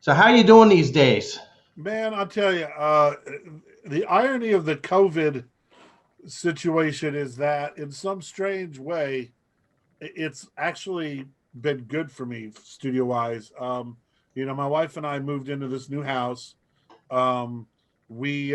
So how are you doing these days? Man, I'll tell you, the irony of the COVID situation is that in some strange way, it's actually been good for me studio wise. My wife and I moved into this new house. Um, we,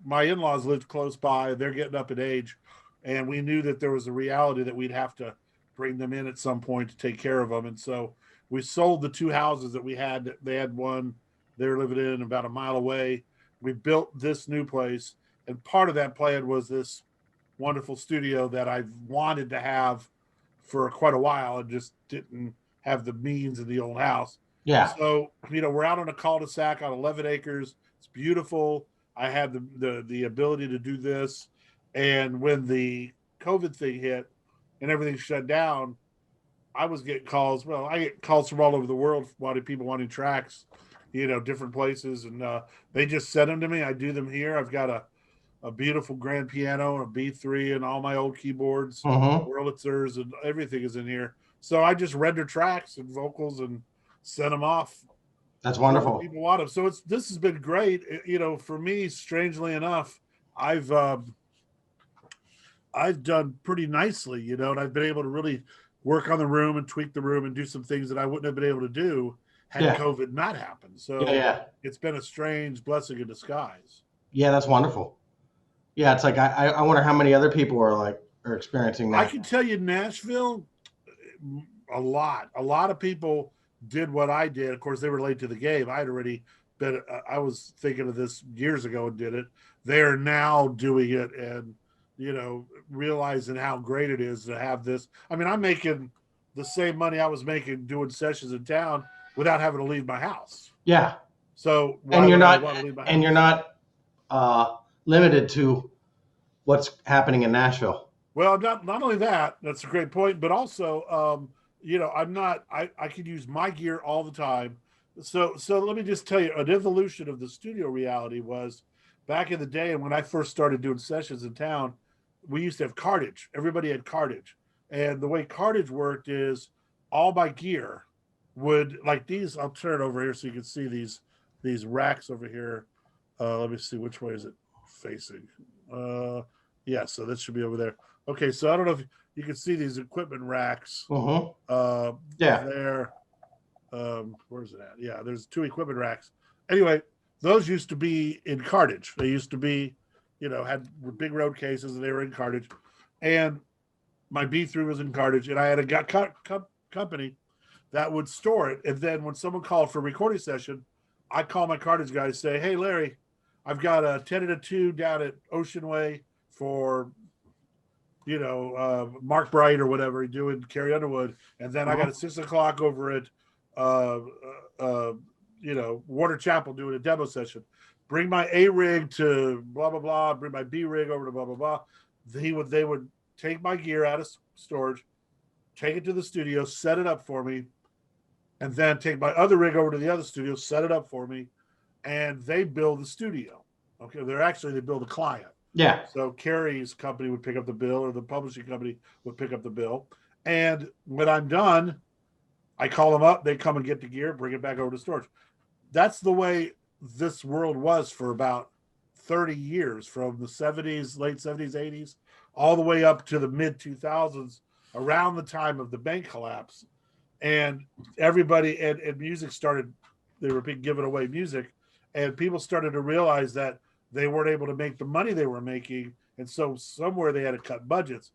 my in laws lived close by. They're getting up in age, and we knew that there was a reality that we'd have to bring them in at some point to take care of them. And so we sold the two houses that we had. They had one they were living in about a mile away. We built this new place, and part of that plan was this wonderful studio that I've wanted to have for quite a while and just didn't have the means in the old house. Yeah. So, we're out on a cul-de-sac on 11 acres. It's beautiful. I had the ability to do this. And when the COVID thing hit and everything shut down, I was getting calls. Well, I get calls from all over the world, people wanting tracks, different places. And they just send them to me. I do them here. I've got a beautiful grand piano, a B3, and all my old keyboards, Mm-hmm. Wurlitzers, and everything is in here. So I just render tracks and vocals and send them off That's wherever wonderful. people want them. So this has been great. For me, strangely enough, I've I've done pretty nicely, and I've been able to really work on the room and tweak the room and do some things that I wouldn't have been able to do had Yeah. COVID not happened. Yeah. So Yeah. it's been a strange blessing in disguise. Yeah. That's wonderful. Yeah. It's like I wonder how many other people are experiencing I that. can tell you, Nashville, a lot of people did what I did. Of course, they were late to the game. I had already been. I was thinking of this years ago and did it. They are now doing it, and realizing how great it is to have this. I mean, I'm making the same money I was making doing sessions in town without having to leave my house. Yeah. So why And you're would I not want to leave my and you're house? not limited to what's happening in Nashville. Well, not only that, that's a great point, but also, I'm not. I could use my gear all the time. So let me just tell you, an evolution of the studio reality was back in the day, and when I first started doing sessions in town, we used to have cartage. Everybody had cartage, and the way cartage worked is all my gear would like these. I'll turn it over here so you can see these racks over here. Let me see, which way is it facing? Uh, yeah, so this should be over there. Okay, so I don't know if you can see these equipment racks Mm-hmm. uh, Yeah. there. Where's it at? Yeah, there's two equipment racks. Anyway, those used to be in cartage. They used to be, had big road cases and they were in cartage. And my B3 was in cartage, and I had a company that would store it. And then when someone called for a recording session, I call my cartage guy and say, "Hey, Larry, I've got a 10 and a 2 down at Ocean Way for Mark Bright or whatever doing Carrie Underwood, and then I got Mm-hmm. a 6 o'clock over at uh, uh, Water Chapel doing a demo session. Bring my A rig to blah blah blah. Bring my B rig over to blah blah blah. They would take my gear out of storage, take it to the studio, set it up for me, and then take my other rig over to the other studio, set it up for me, and they build the studio. Okay, they build a client. Yeah. So Carrie's company would pick up the bill, or the publishing company would pick up the bill. And when I'm done, I call them up. They come and get the gear, bring it back over to storage. That's the way this world was for about 30 years, from the 70s, late 70s, 80s, all the way up to the mid 2000s, around the time of the bank collapse. And everybody and music started, they were giving away music, and people started to realize that they weren't able to make the money they were making, and so somewhere they had to cut budgets.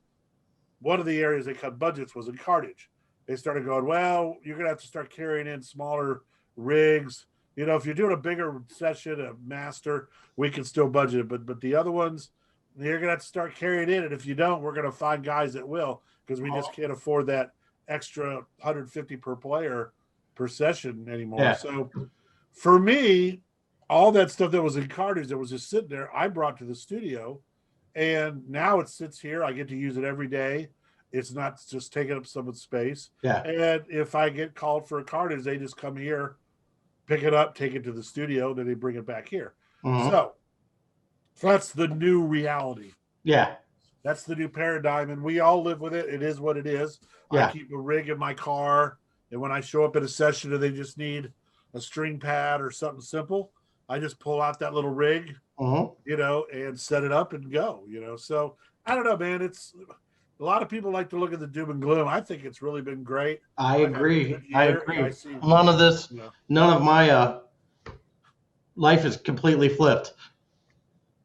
One of the areas they cut budgets was in cartage. They started going, well, you're gonna have to start carrying in smaller rigs. If you're doing a bigger session, a master, we can still budget it, but the other ones, you're gonna have to start carrying in, and if you don't, we're gonna find guys that will, because we just can't afford that extra 150 per player per session anymore. Yeah. So for me, all that stuff that was in cartage that was just sitting there, I brought to the studio, and now it sits here. I get to use it every day. It's not just taking up someone's space. Yeah. And if I get called for a cartage, they just come here, pick it up, take it to the studio, then they bring it back here. Mm-hmm. So that's the new reality. Yeah. That's the new paradigm, and we all live with it. It is what it is. I Yeah. keep a rig in my car, and when I show up at a session and they just need a string pad or something simple, I just pull out that little rig, Mm-hmm. and set it up and go. So I don't know, man. It's a lot of people like to look at the doom and gloom. I think it's really been great. I I've had a good agree. I year. I agree. see. None of this, You know, none of my life is completely flipped,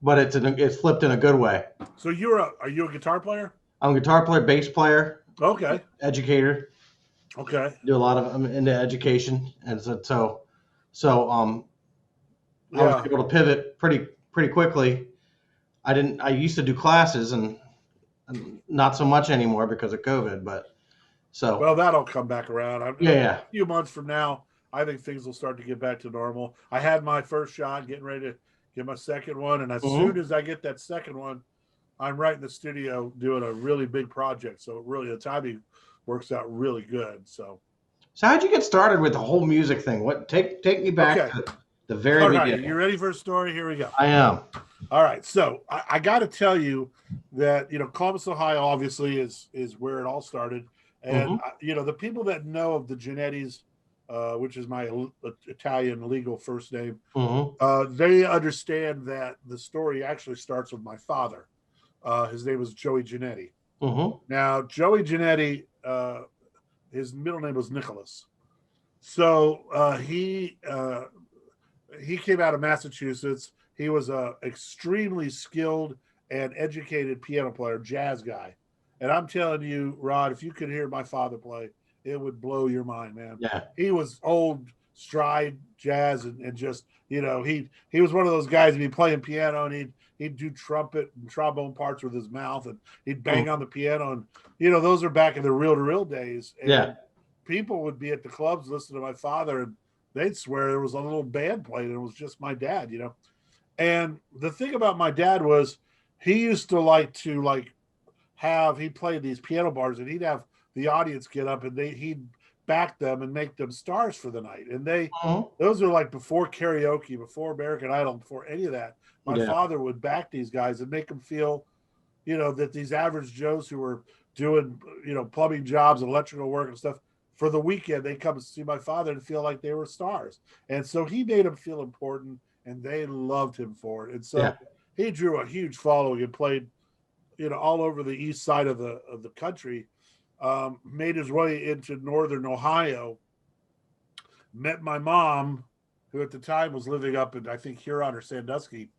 but it's flipped in a good way. so are you a guitar player? I'm a guitar player, bass player, Okay. educator. Okay. Do a lot of I'm into education, and so I was Yeah. able to pivot pretty quickly. I used to do classes and not so much anymore because of COVID, but so Well, that'll come back around. yeah, A yeah. few months from now, I think things will start to get back to normal. I had my first shot, getting ready to get my second one, and as Mm-hmm. soon as I get that second one, I'm right in the studio doing a really big project. So really, the timing works out really good. So So how'd you get started with the whole music thing? What take me back okay, to the very all right. Are you beginning. ready for a story? Here we go. I am. All right, so I got to tell you that Columbus, Ohio, obviously is where it all started, and Mm-hmm. the people that know of the Genettis, which is my Italian legal first name, Mm-hmm. they understand that the story actually starts with my father. His name was Joey Genetti. Mm-hmm. Now, Joey Genetti, his middle name was Nicholas. So he came out of Massachusetts. He was a extremely skilled and educated piano player, jazz guy. And I'm telling you, Rod, if you could hear my father play, it would blow your mind, man. Yeah. He was old stride jazz and just, he was one of those guys who'd be playing piano and he'd do trumpet and trombone parts with his mouth and he'd bang on the piano. And, those are back in the reel to reel days. Yeah. And people would be at the clubs listening to my father and they'd swear there was a little band playing and it was just my dad. And the thing about my dad was he used to like to he played these piano bars and he'd have the audience get up and he'd back them and make them stars for the night. And Mm-hmm. those are like before karaoke, before American Idol, before any of that. My Yeah. father would back these guys and make them feel, that these average Joes who were doing, plumbing jobs, electrical work and stuff for the weekend, they come and see my father and feel like they were stars. And so he made them feel important and they loved him for it. And Yeah. so he drew a huge following and played, all over the east side of the country. Made his way into northern Ohio, met my mom, who at the time was living up in, I think, Huron or Sandusky,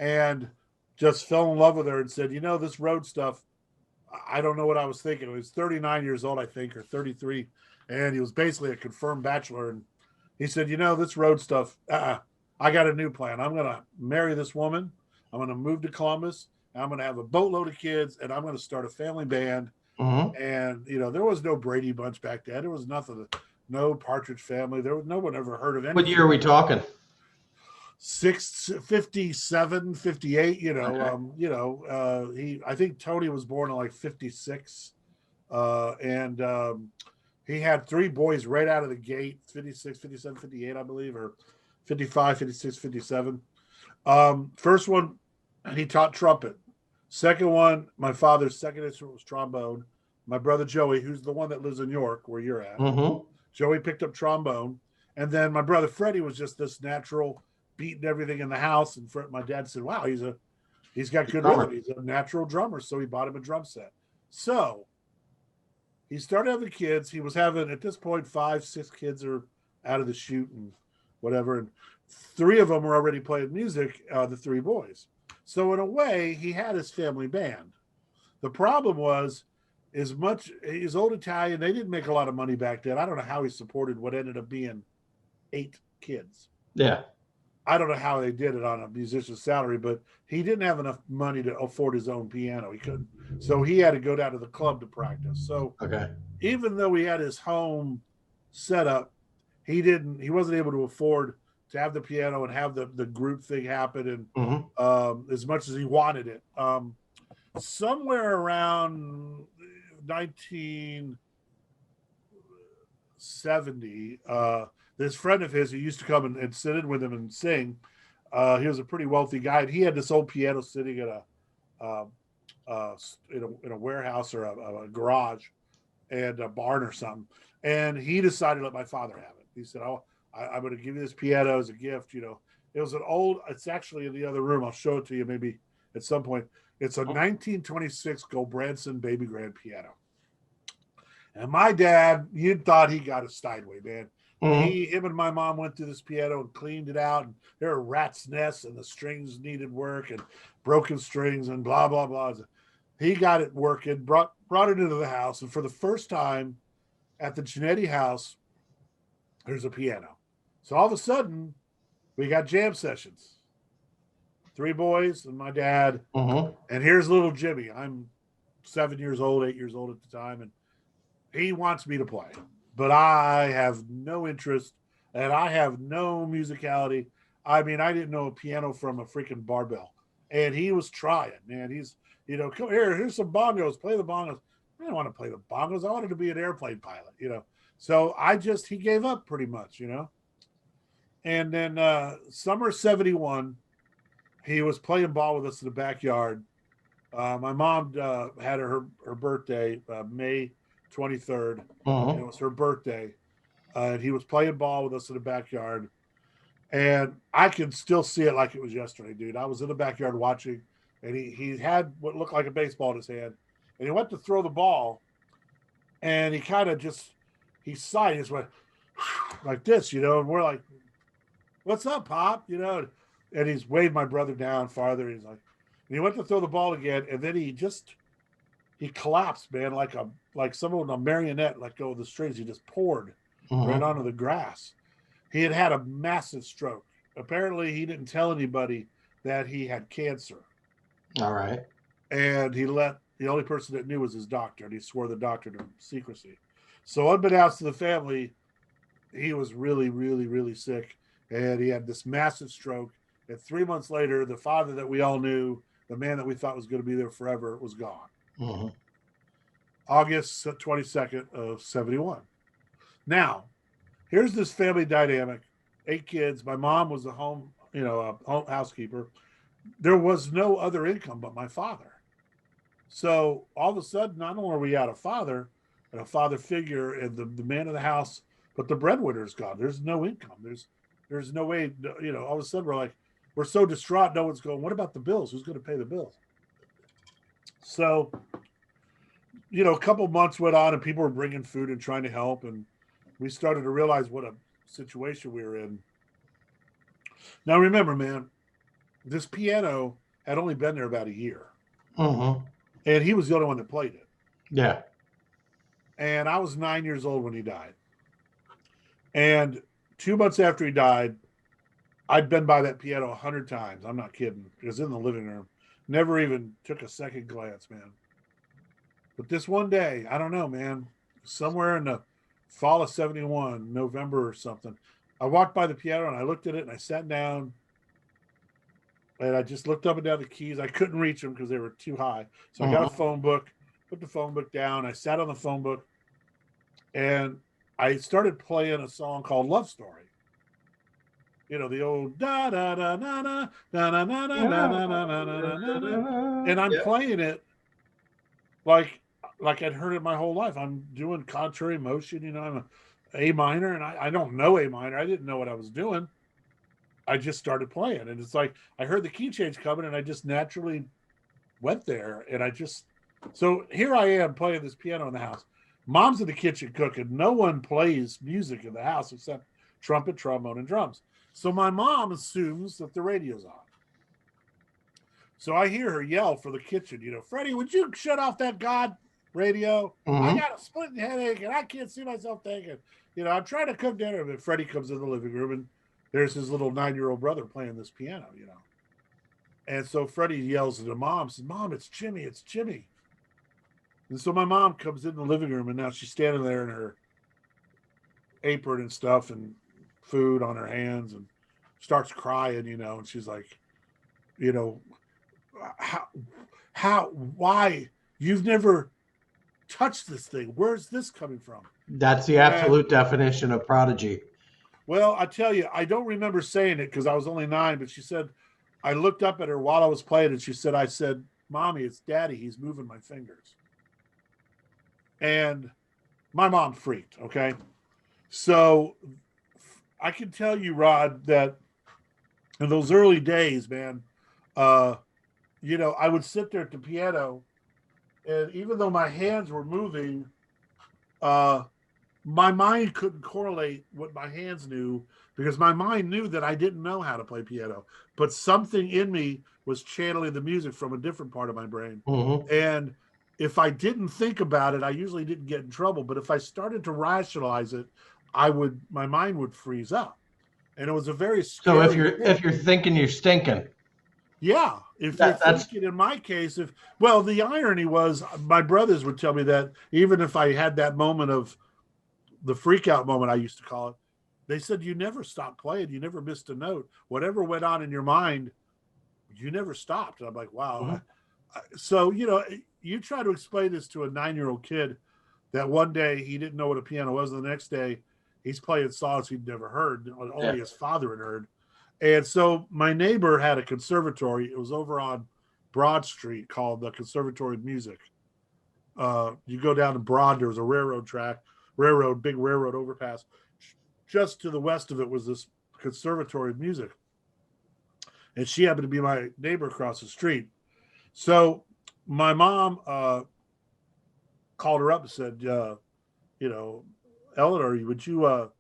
and just fell in love with her and said, this road stuff, I don't know what I was thinking. He was 39 years old, I think, or 33, and he was basically a confirmed bachelor. And he said, this road stuff, I got a new plan. I'm going to marry this woman. I'm going to move to Columbus. I'm going to have a boatload of kids, and I'm going to start a family band. Mm-hmm. And, there was no Brady Bunch back then. There was nothing, no Partridge Family. There was no one ever heard of What anything. year are we talking? 57, 58, Okay. I think Tony was born in like 56. And he had three boys right out of the gate, 56, 57, 58, I believe, or 55, 56, 57. First one, he taught trumpet. Second one, my father's second instrument was trombone. My brother Joey, who's the one that lives in York, where you're at, Mm-hmm. Joey picked up trombone. And then my brother Freddie was just this natural beating everything in the house. And my dad said, wow, he's got good Drummer. rhythm. He's a natural drummer. So he bought him a drum set. So he started having kids. He was having, at this point, 5, 6 kids are out of the chute and whatever. And 3 of them were already playing music, the 3 boys. So in a way, he had his family band. The problem was, as much he's old Italian, they didn't make a lot of money back then. I don't know how he supported what ended up being 8 kids. Yeah. I don't know how they did it on a musician's salary, but he didn't have enough money to afford his own piano. He couldn't. So he had to go down to the club to practice. So Okay. even though he had his home set up, he wasn't able to afford to have the piano and have the group thing happen and Mm-hmm. as much as he wanted it. Somewhere around 1970, this friend of his who used to come and sit in with him and sing, he was a pretty wealthy guy, and he had this old piano sitting in a warehouse or a garage and a barn or something. And he decided to let my father have it. He said, I'm going to give you this piano as a gift. It was it's actually in the other room. I'll show it to you maybe at some point. It's a 1926 Gulbranson baby grand piano. And my dad, you thought he got a Steinway, man. Him and my mom went through this piano and cleaned it out. And there were rat's nests and the strings needed work and broken strings and blah, blah, blah. He got it working, brought it into the house. And for the first time at the Giannetti house, there's a piano. So all of a sudden, we got jam sessions. 3 boys and my dad. And here's little Jimmy. I'm 7 years old, 8 years old at the time. And he wants me to play. But I have no interest and I have no musicality. I mean, I didn't know a piano from a freaking barbell. And he was trying, man. He's, come here, here's some bongos, play the bongos. I didn't want to play the bongos. I wanted to be an airplane pilot, So he gave up pretty much, And then summer 71, he was playing ball with us in the backyard. My mom had her birthday, May 23rd. And it was her birthday. And he was playing ball with us in the backyard. And I can still see it like it was yesterday, dude. I was in the backyard watching, and he had what looked like a baseball in his hand. And he went to throw the ball, and he kind of he sighed. He just went like this, and we're like, what's up, Pop? And he's weighed my brother down farther. He's like, and he went to throw the ball again, and then he collapsed, man, like someone a marionette let go of the strings. He just poured right onto the grass. He had a massive stroke. Apparently, he didn't tell anybody that he had cancer. All right. And the only person that knew was his doctor, and he swore the doctor to secrecy. So unbeknownst to the family, he was really, really, really sick, and he had this massive stroke. And 3 months later, the father that we all knew, the man that we thought was going to be there forever, was gone. August 22nd of 71. Now, here's this family dynamic, 8 kids. My mom was a home housekeeper. There was no other income but my father. So all of a sudden, not only are we out a father and a father figure and the man of the house, but the breadwinner's gone. There's no income. There's no way, all of a sudden we're so distraught. No one's going, what about the bills? Who's going to pay the bills? So, a couple months went on and people were bringing food and trying to help. And we started to realize what a situation we were in. Now, remember, man, this piano had only been there about a year. And he was the only one that played it. Yeah. And I was 9 years old when he died. And 2 months after he died, I'd been by that piano 100 times. I'm not kidding. It was in the living room. Never even took a second glance, man. But this one day, I don't know, man, somewhere in the fall of 71, November or something, I walked by the piano and I looked at it and I sat down and I just looked up and down the keys. I couldn't reach them because they were too high. So I got a phone book, put the phone book down. I sat on the phone book and I started playing a song called Love Story. The old da da da da da da da da da da da da da. And I'm playing it like I'd heard it my whole life. I'm doing contrary motion, I'm a A minor, and I don't know A minor. I didn't know what I was doing. I just started playing, and it's like I heard the key change coming, and I just naturally went there, and so here I am playing this piano in the house. Mom's in the kitchen cooking. No one plays music in the house except trumpet, trombone, and drums. So my mom assumes that the radio's on. So I hear her yell for the kitchen, Freddie, would you shut off that God radio? I got a splitting headache and I can't see myself thinking. I'm trying to cook dinner, but Freddie comes in the living room and there's his little 9-year-old brother playing this piano, And so Freddie yells at the mom, says, Mom, it's Jimmy, it's Jimmy. And so my mom comes in the living room and now she's standing there in her apron and stuff and food on her hands and starts crying, and she's like, why? You've never touched this thing. Where's this coming from? That's the absolute definition of prodigy. Well, I tell you, I don't remember saying it because I was only 9, but she said, I looked up at her while I was playing and she said, I said, Mommy, it's Daddy. He's moving my fingers. And my mom freaked. Okay. So I can tell you, Rod, that in those early days, man, I would sit there at the piano, and even though my hands were moving, uh, my mind couldn't correlate what my hands knew because my mind knew that I didn't know how to play piano, but something in me was channeling the music from a different part of my brain. Mm-hmm. And if I didn't think about it, I usually didn't get in trouble. But if I started to rationalize it, my mind would freeze up. And it was a very So scary if thing. you're thinking, you're stinking. Yeah. If you're That's thinking, in my case, the irony was my brothers would tell me that even if I had that moment of the freak out moment, I used to call it, they said, you never stopped playing. You never missed a note. Whatever went on in your mind, you never stopped. And I'm like, wow. mm-hmm. So, you try to explain this to a 9-year-old kid that one day he didn't know what a piano was. And the next day he's playing songs he'd never heard, only his father had heard. And so my neighbor had a conservatory. It was over on Broad Street called the Conservatory of Music. You go down to Broad, there was a big railroad overpass. Just to the west of it was this Conservatory of Music. And she happened to be my neighbor across the street. So my mom called her up and said, Eleanor, would you,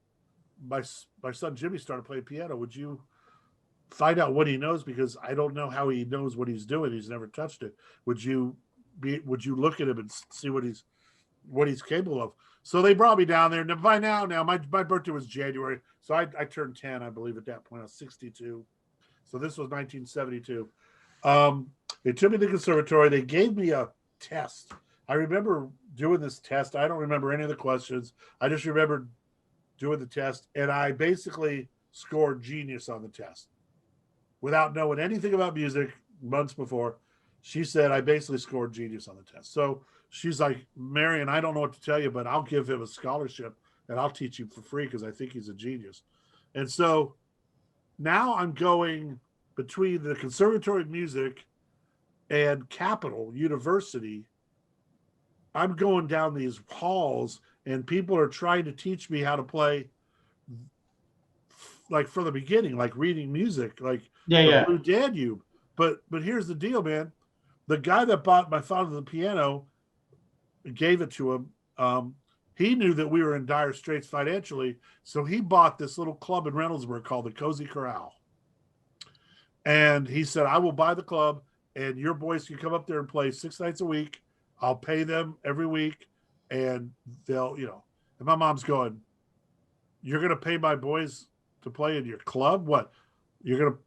my son Jimmy started playing piano. Would you find out what he knows? Because I don't know how he knows what he's doing. He's never touched it. Would you look at him and see what he's capable of? So they brought me down there. And by now, my birthday was January. So I turned 10, I believe, at that point. I was 62. So this was 1972. They took me to the conservatory. They gave me a test. I remember doing this test. I don't remember any of the questions. I just remember doing the test. And I basically scored genius on the test without knowing anything about music months before. She said I basically scored genius on the test. So she's like, Marion, I don't know what to tell you, but I'll give him a scholarship and I'll teach him for free because I think he's a genius. And so now I'm going between the Conservatory of Music and Capital University. I'm going down these halls and people are trying to teach me how to play like from the beginning, like reading music, like the Blue Danube. But here's the deal, man. The guy that bought my father the piano gave it to him. He knew that we were in dire straits financially, so he bought this little club in Reynoldsburg called the Cozy Corral. And he said, I will buy the club and your boys can come up there and play 6 nights a week. I'll pay them every week and they'll, and my mom's going, you're going to pay my boys to play in your club? What? You're going to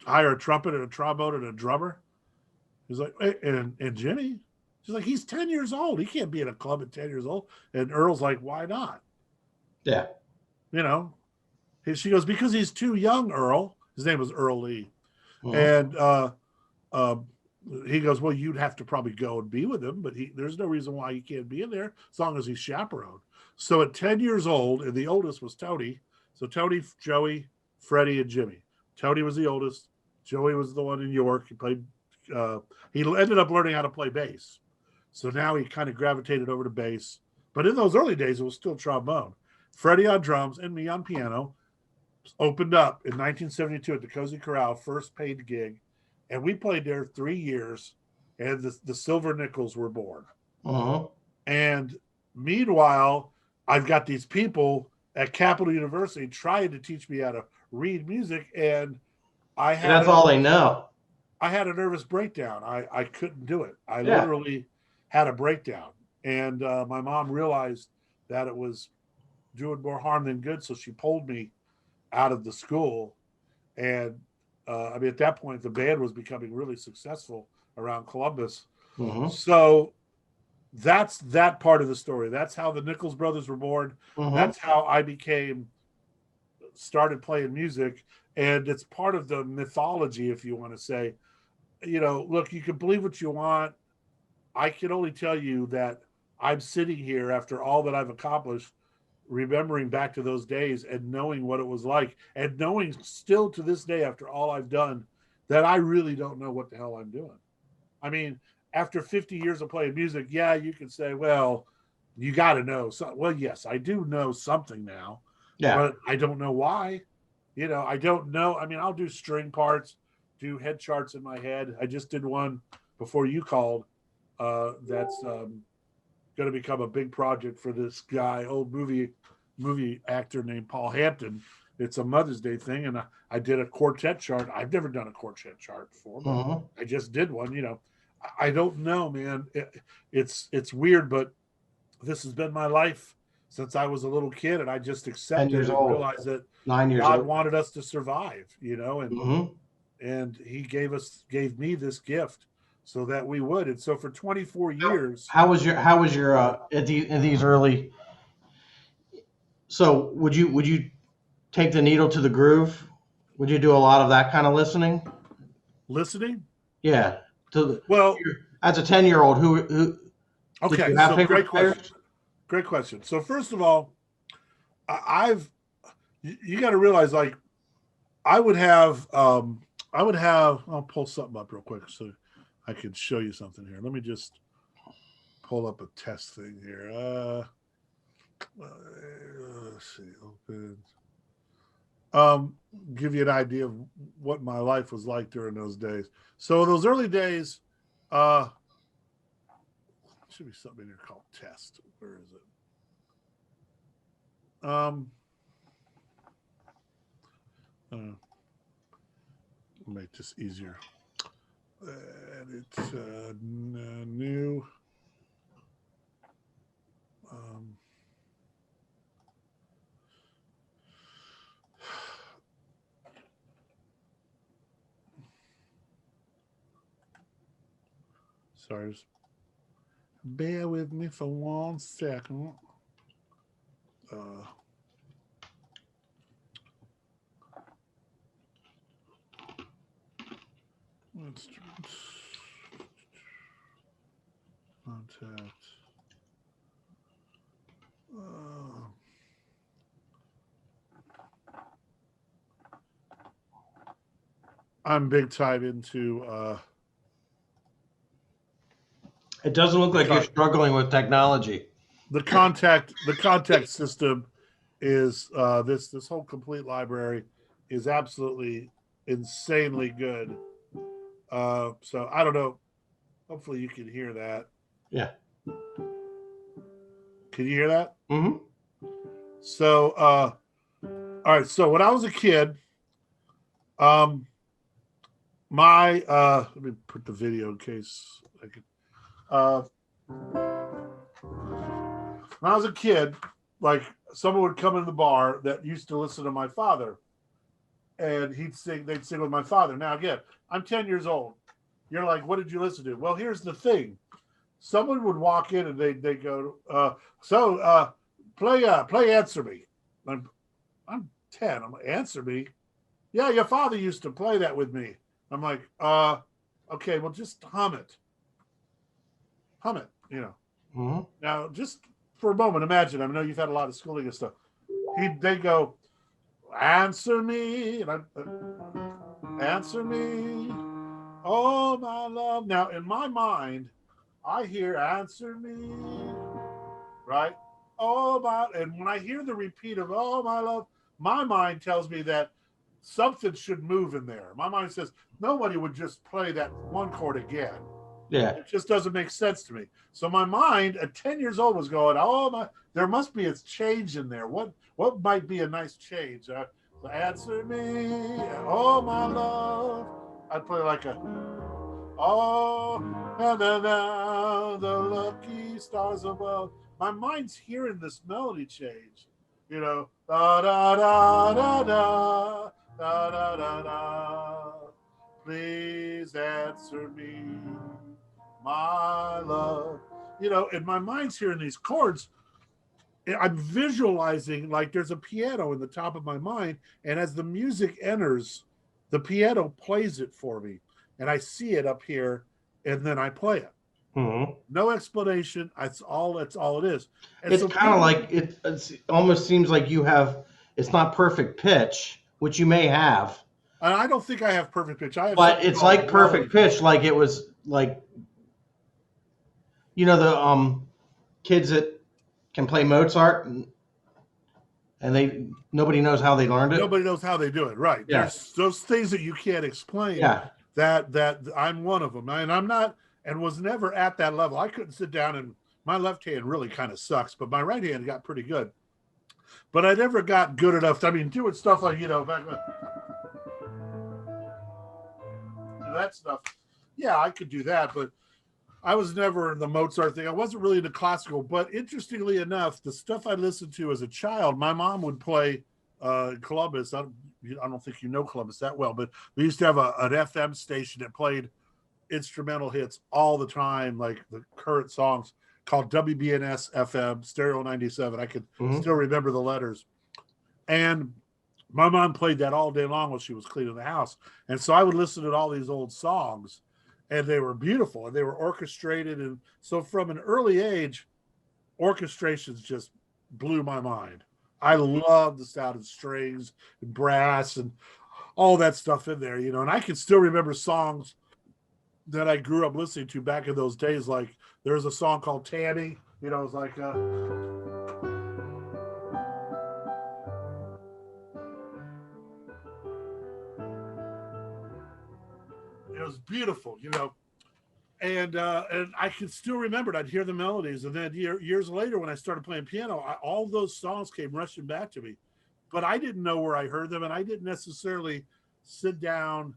hire a trumpet and a trombone and a drummer? He's like, and Jimmy? She's like, he's 10 years old. He can't be in a club at 10 years old. And Earl's like, why not? Yeah. She goes, because he's too young, Earl. His name was Earl Lee. Mm-hmm. And he goes, well, you'd have to probably go and be with him, but there's no reason why he can't be in there as long as he's chaperoned. So at 10 years old, and the oldest was Tony. So Tony, Joey, Freddie, and Jimmy. Tony was the oldest. Joey was the one in York. He played. He ended up learning how to play bass. So now he kind of gravitated over to bass. But in those early days, it was still trombone. Freddie on drums and me on piano. Opened up in 1972 at the Cozy Corral, first paid gig. And we played there 3 years, and the Silver Nickels were born. Uh-huh. And meanwhile, I've got these people at Capital University trying to teach me how to read music, and that's all they know. I had a nervous breakdown. I couldn't do it. I literally had a breakdown. And my mom realized that it was doing more harm than good, so she pulled me out of the school. And at that point, the band was becoming really successful around Columbus. Mm-hmm. So that's that part of the story. That's how the Nichols brothers were born. Mm-hmm. That's how I started playing music. And it's part of the mythology, if you want to say. Look, you can believe what you want. I can only tell you that I'm sitting here after all that I've accomplished, remembering back to those days and knowing what it was like, and knowing still to this day after all I've done that I really don't know what the hell I'm doing. I mean, after 50 years of playing music, yeah, you can say, well, you got to know. So, well, yes, I do know something now, but I don't know why. I don't know. I mean, I'll do string parts, do head charts in my head. I just did one before you called. That's going to become a big project for this guy, old movie actor named Paul Hampton. It's a Mother's Day thing, and I did a quartet chart. I've never done a quartet chart before, but I just did one. I don't know, man. It's weird, but this has been my life since I was a little kid, and I just 10 accepted years and old. realized that 9 years God old. wanted us to survive, and He gave me this gift so that we would. And so for 24 years, How was your at these early? So would you take the needle to the groove? Would you do a lot of that kind of listening? listening. Yeah. Well, As a 10-year-old, who did okay, you have so favorite great players? question. Great question. So first of all, I've you got to realize, like, I would have I'll pull something up real quick so I can show you something here. Let me just pull up a test thing here. Let's see, open. Give you an idea of what my life was like during those days. So those early days, should be something in here called test. Where is it? Make this easier. And it's new. Sorry, just bear with me for 1 second. Instruments, contact. I'm big time into. It doesn't look like you're struggling with technology. The contact system is this whole complete library is absolutely insanely good. So I don't know. Hopefully you can hear that. Yeah. Can you hear that? Mm-hmm. So all right. So when I was a kid, my let me put the video in case I could. When I was a kid, like, someone would come in the bar that used to listen to my father, and they'd sing with my father. Now again, I'm 10 years old. You're like, what did you listen to? Well, here's the thing. Someone would walk in and they go, play Answer Me. I'm 10. I'm like, Answer Me? Yeah, your father used to play that with me. I'm like, okay, well, just hum it. Hum it, Mm-hmm. Now, just for a moment, imagine, I know you've had a lot of schooling and stuff. They go, answer me, and answer me, oh, my love. Now, in my mind, I hear answer me, right? Oh, my, and when I hear the repeat of, oh, my love, my mind tells me that something should move in there. My mind says, nobody would just play that one chord again. Yeah. It just doesn't make sense to me. So my mind at 10 years old was going, oh, my, there must be a change in there. What might be a nice change? So answer me, oh, my love. I'd play like a, oh, na, na, na, the lucky stars above. My mind's hearing this melody change, da da da da da da da da da. Please answer me, my love. And my mind's hearing these chords. I'm visualizing like there's a piano in the top of my mind, and as the music enters, the piano plays it for me, and I see it up here, and then I play it. Mm-hmm. No explanation. That's all it is. And It's so kind of like it almost seems like you have. It's not perfect pitch, which you may have. And I don't think I have perfect pitch. I have, but it's like perfect pitch, like it was like, the kids that can play Mozart, and and nobody knows how they learned it. Nobody knows how they do it. Right. Yeah. There's those things that you can't explain. Yeah. That I'm one of them, and I'm not, and was never at that level. I couldn't sit down, and my left hand really kind of sucks, but my right hand got pretty good. But I never got good enough. I mean, doing stuff like, back that stuff. Yeah, I could do that, but I was never in the Mozart thing. I wasn't really into classical, but interestingly enough, the stuff I listened to as a child, my mom would play Columbus. I don't think you know Columbus that well, but we used to have an FM station that played instrumental hits all the time, like the current songs, called WBNS FM, Stereo 97. I could still remember the letters. And my mom played that all day long while she was cleaning the house. And so I would listen to all these old songs, and they were beautiful, and they were orchestrated. And so from an early age, orchestrations just blew my mind. I love the sound of strings and brass and all that stuff in there, and I can still remember songs that I grew up listening to back in those days. Like there's a song called Tammy, it was like, it was beautiful, and I can still remember it. I'd hear the melodies, and then years later when I started playing piano, all those songs came rushing back to me, but I didn't know where I heard them, and I didn't necessarily sit down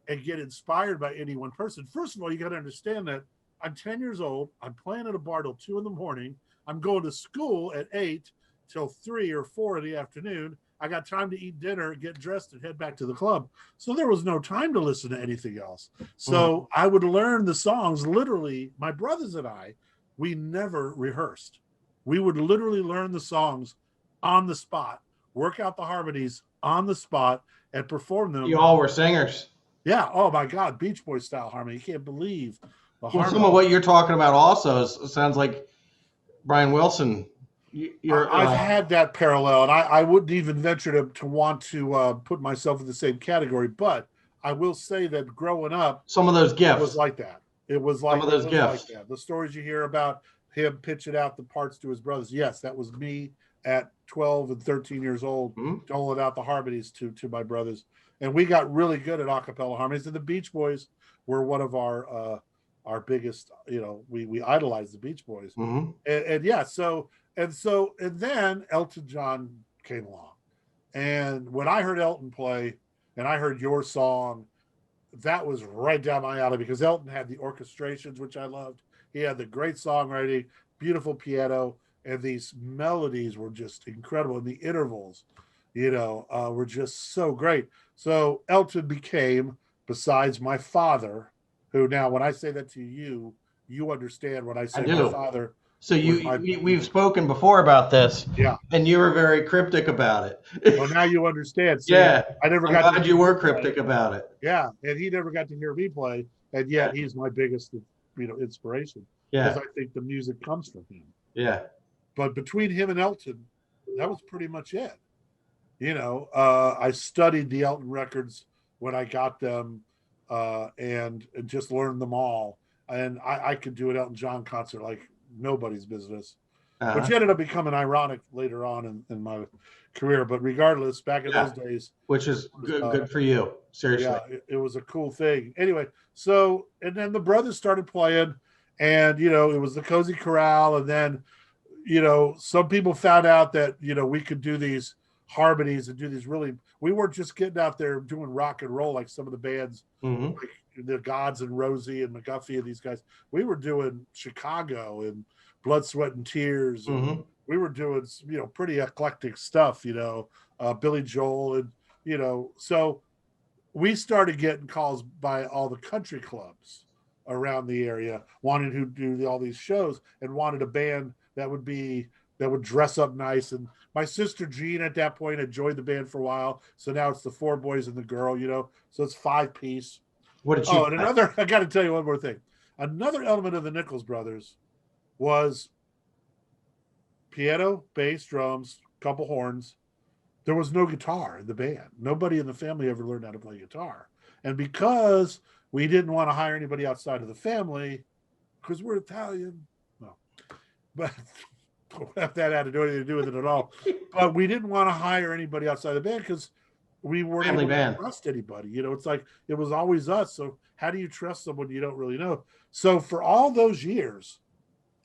and get inspired by any one person. First of all, you got to understand that I'm 10 years old. I'm playing at a bar till 2 a.m. I'm going to school at 8 till 3 or 4 in the afternoon. I got time to eat dinner, get dressed, and head back to the club. So there was no time to listen to anything else. So I would learn the songs literally. My brothers and I, we never rehearsed. We would literally learn the songs on the spot, work out the harmonies on the spot, and perform them. You all were singers. Yeah. Oh my God, Beach Boys style harmony. You can't believe the harmony. Some of what you're talking about also sounds like Brian Wilson. I've had that parallel, and I wouldn't even venture to want to put myself in the same category. But I will say that growing up, some of those gifts it was like that. It was like some of those gifts. Like that. The stories you hear about him pitching out the parts to his brothers. Yes, that was me at 12 and 13 years old, doling out the harmonies to my brothers. And we got really good at a cappella harmonies. And the Beach Boys were one of our biggest, we idolized the Beach Boys. And yeah, so then Elton John came along. And when I heard Elton play and I heard your song, that was right down my alley, because Elton had the orchestrations, which I loved. He had the great songwriting, beautiful piano, and these melodies were just incredible. And the intervals, were just so great. So Elton became, besides my father, who now when I say that to you, you understand when I say my father. So we've spoken before about this. Yeah. And you were very cryptic about it. Well, now you understand. See, yeah. I never I'm glad you were cryptic about it. Yeah. And he never got to hear me play. And yet he's my biggest, inspiration. Yeah. Because I think the music comes from him. Yeah. But between him and Elton, that was pretty much it. I studied the Elton records when I got them, and just learned them all. And I could do an Elton John concert like nobody's business, which ended up becoming ironic later on in my career. But regardless, back in those days, which is good for you. Seriously. Yeah, it was a cool thing. Anyway, so, and then the brothers started playing, and, it was the Cozy Corral. And then, some people found out that, we could do these harmonies and do these we weren't just getting out there doing rock and roll like some of the bands, like the Gods and Rosie and McGuffey and these guys. We were doing Chicago and Blood, Sweat, and Tears. And we were doing, pretty eclectic stuff, Billy Joel. And, so we started getting calls by all the country clubs around the area wanting to do all these shows, and wanted a band that would dress up nice. And my sister Jean at that point had joined the band for a while. So now it's the 4 boys and the girl, so it's 5-piece. What did you? And I got to tell you one more thing. Another element of the Nichols brothers was piano, bass, drums, couple horns. There was no guitar in the band. Nobody in the family ever learned how to play guitar. And because we didn't want to hire anybody outside of the family, because we're Italian, but if that had to do anything to do with it at all. But we didn't want to hire anybody outside the band because we weren't Family able to band. trust anybody. You know, it's like it was always us. So how do you trust someone you don't really know? So for all those years,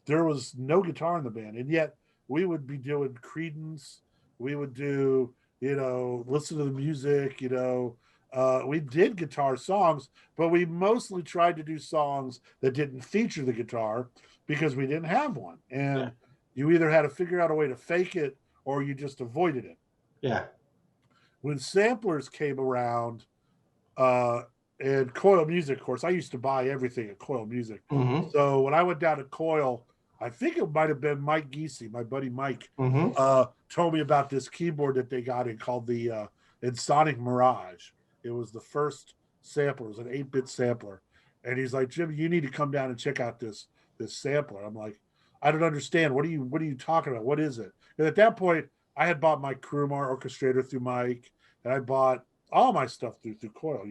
there was no guitar in the band, and yet we would be doing Creedence. We would do, listen to the music. We did guitar songs, but we mostly tried to do songs that didn't feature the guitar because we didn't have one, and you either had to figure out a way to fake it or you just avoided it. Yeah. When samplers came around, and Coil Music, of course, I used to buy everything at Coil Music. Mm-hmm. So when I went down to Coil, I think it might have been Mike Giese, my buddy Mike, told me about this keyboard that they got in called the Sonic Mirage. It was the first sampler. It was an 8-bit sampler. And he's like, Jimmy, you need to come down and check out this sampler. I'm like, I don't understand. What are you talking about? What is it? And at that point, I had bought my Krumar orchestrator through Mike, and I bought all my stuff through Coil.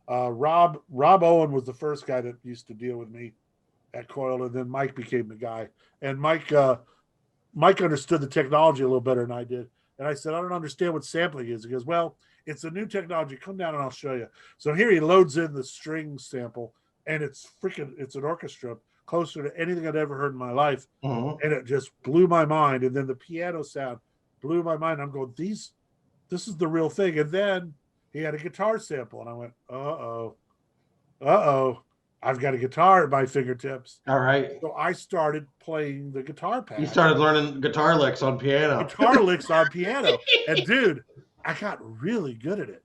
Rob Owen was the first guy that used to deal with me at Coil, and then Mike became the guy. And Mike understood the technology a little better than I did. And I said, I don't understand what sampling is. He goes, well, it's a new technology. Come down and I'll show you. So here he loads in the string sample, and it's an orchestra closer to anything I'd ever heard in my life. Mm-hmm. And it just blew my mind. And then the piano sound blew my mind. I'm going, this is the real thing. And then he had a guitar sample, and I went, I've got a guitar at my fingertips. All right. So I started playing the guitar pad. You started learning guitar licks on piano. Guitar licks on piano. And dude, I got really good at it,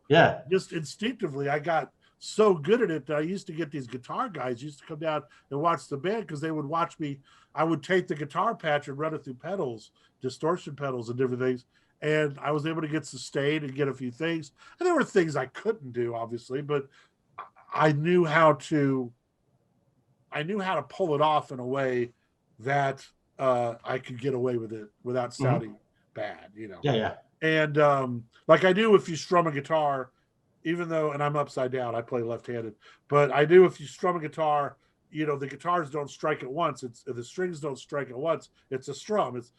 Yeah. Just instinctively, I got so good at it that I used to get these guitar guys used to come down and watch the band because they would watch me. I would take the guitar patch and run it through pedals, distortion pedals and different things. And I was able to get sustain and get a few things. And there were things I couldn't do, obviously, but I knew how to pull it off in a way that I could get away with it without sounding bad, Yeah. And like I do if you strum a guitar, even though, and I'm upside down, I play left-handed, but I do if you strum a guitar, the guitars don't strike at once. The strings don't strike at once. It's a strum. It's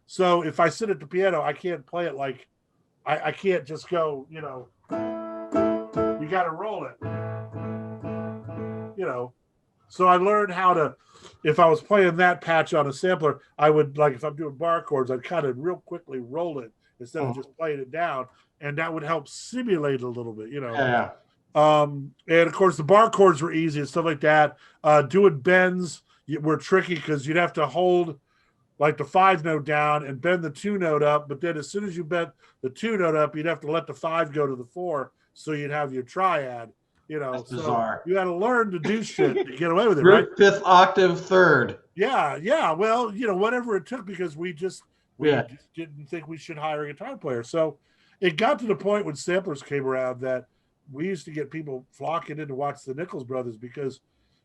so if I sit at the piano, I can't play it like I can't just go, you got to roll it, So I learned how to, if I was playing that patch on a sampler, I would, like, if I'm doing bar chords, I'd kind of real quickly roll it instead of just playing it down. And that would help simulate a little bit, Yeah. And of course, the bar chords were easy and stuff like that. Doing bends were tricky because you'd have to hold like the 5 note down and bend the 2 note up. But then as soon as you bent the 2 note up, you'd have to let the 5 go to the 4. So you'd have your triad, That's so bizarre. you had to learn to do shit to get away with it, right? Root 5th octave 3rd. Yeah. Well, whatever it took, because we just didn't think we should hire a guitar player. So it got to the point when samplers came around that we used to get people flocking in to watch the Nichols brothers because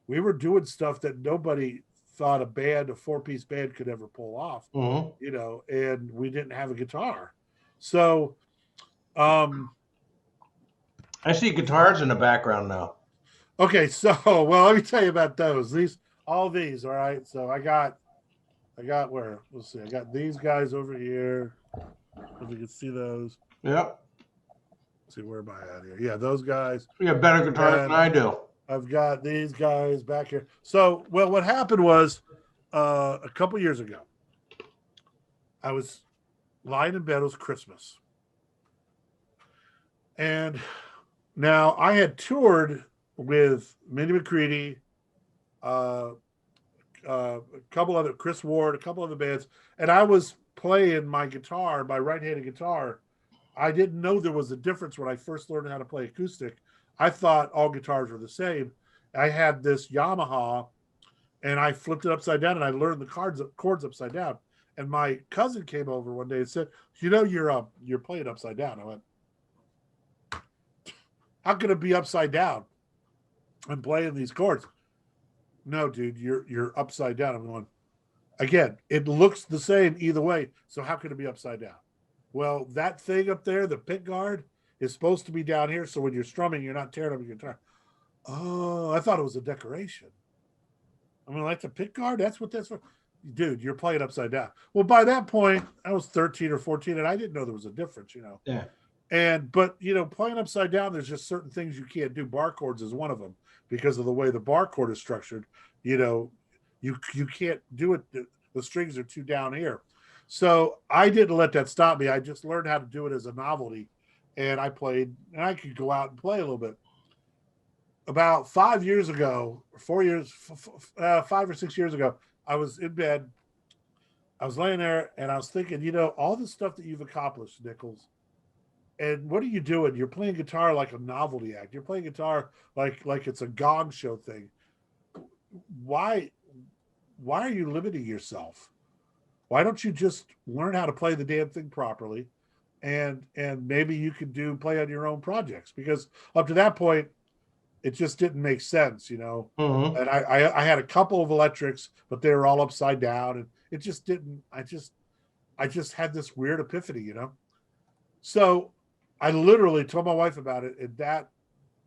we were doing stuff that nobody thought a 4-piece band could ever pull off, and we didn't have a guitar. So, I see guitars in the background now. okay. So, well, let me tell you about those. All these. All right. So I got where? Let's see. I got these guys over here. If you can see those. Yep. Let's see, where am I at here? Yeah, those guys. You have better guitars than I do. I've got these guys back here. So, well, what happened was a couple years ago, I was lying in bed. It was Christmas. And now I had toured with Mindy McCready, a couple other, Chris Ward, a couple other bands, and I was playing my guitar, my right-handed guitar. I didn't know there was a difference when I first learned how to play acoustic. I thought all guitars were the same. I had this Yamaha, and I flipped it upside down, and I learned the chords upside down. And my cousin came over one day and said, you're playing upside down. I went, how could it be upside down? I'm playing these chords. No, dude, you're upside down. I'm going, again, it looks the same either way. So how could it be upside down? Well, that thing up there, the pick guard, is supposed to be down here. So when you're strumming, you're not tearing up your guitar. Oh, I thought it was a decoration. I mean, like the pick guard, that's what that's for. dude, you're playing upside down. Well, by that point, I was 13 or 14, and I didn't know there was a difference, Yeah. But playing upside down, there's just certain things you can't do. Bar chords is one of them because of the way the bar chord is structured. You can't do it. The strings are too down here. So I didn't let that stop me. I just learned how to do it as a novelty, and I played, and I could go out and play a little bit. About 5 years ago, 4 years, 5 or 6 years ago, I was in bed. I was laying there, and I was thinking, all the stuff that you've accomplished, Nichols, and what are you doing? You're playing guitar like a novelty act. You're playing guitar like it's a gong show thing. Why are you limiting yourself? Why don't you just learn how to play the damn thing properly, and maybe you could play on your own projects? Because up to that point, it just didn't make sense, Mm-hmm. And I had a couple of electrics, but they were all upside down, and it just didn't. I just had this weird epiphany, So I literally told my wife about it, and that,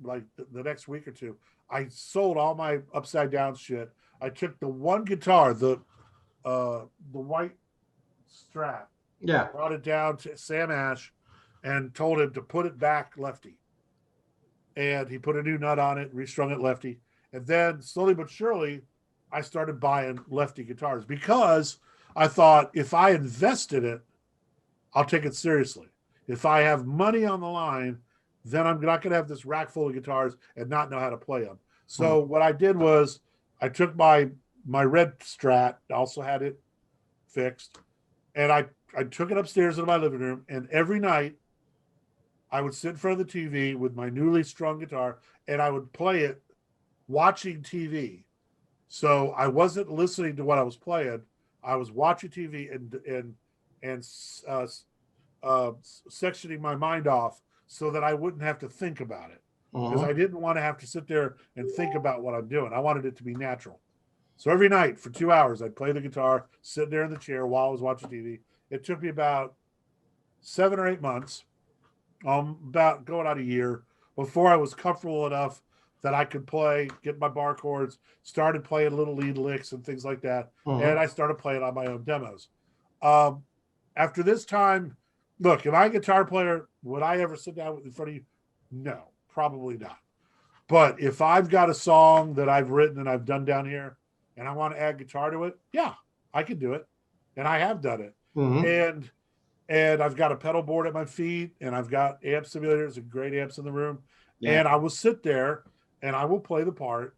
like the next week or two, I sold all my upside down shit. I took the one guitar, the white Strat, Yeah. brought it down to Sam Ash, and told him to put it back lefty. And he put a new nut on it, restrung it lefty. And then slowly but surely, I started buying lefty guitars because I thought if I invest in it, I'll take it seriously. If I have money on the line, then I'm not going to have this rack full of guitars and not know how to play them. So what I did was I took my red Strat, also had it fixed, and I took it upstairs into my living room, and every night I would sit in front of the TV with my newly strung guitar, and I would play it watching TV. So I wasn't listening to what I was playing. I was watching TV and sectioning my mind off so that I wouldn't have to think about it, because I didn't want to have to sit there and think about what I'm doing. I wanted it to be natural. So every night for 2 hours, I'd play the guitar, sitting there in the chair while I was watching TV. It took me about 7 or 8 months, about going out a year, before I was comfortable enough that I could play, get my bar chords, started playing little lead licks and things like that. And I started playing on my own demos. After this time, look, am I a guitar player? Would I ever sit down in front of you? No, probably not. But if I've got a song that I've written and I've done down here and I want to add guitar to it, yeah, I can do it. And I have done it. And I've got a pedal board at my feet, and I've got amp simulators and great amps in the room. Yeah. And I will sit there and I will play the part.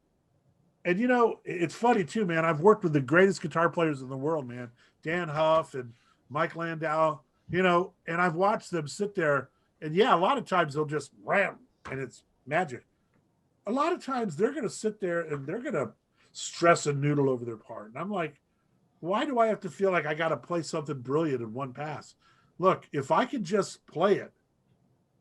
And it's funny too, man. I've worked with the greatest guitar players in the world, man. Dan Huff and Mike Landau, and I've watched them sit there, and yeah, a lot of times they'll just ram and it's magic. A lot of times they're going to sit there and they're going to stress and noodle over their part. And I'm like, why do I have to feel like I got to play something brilliant in one pass? Look, if I could just play it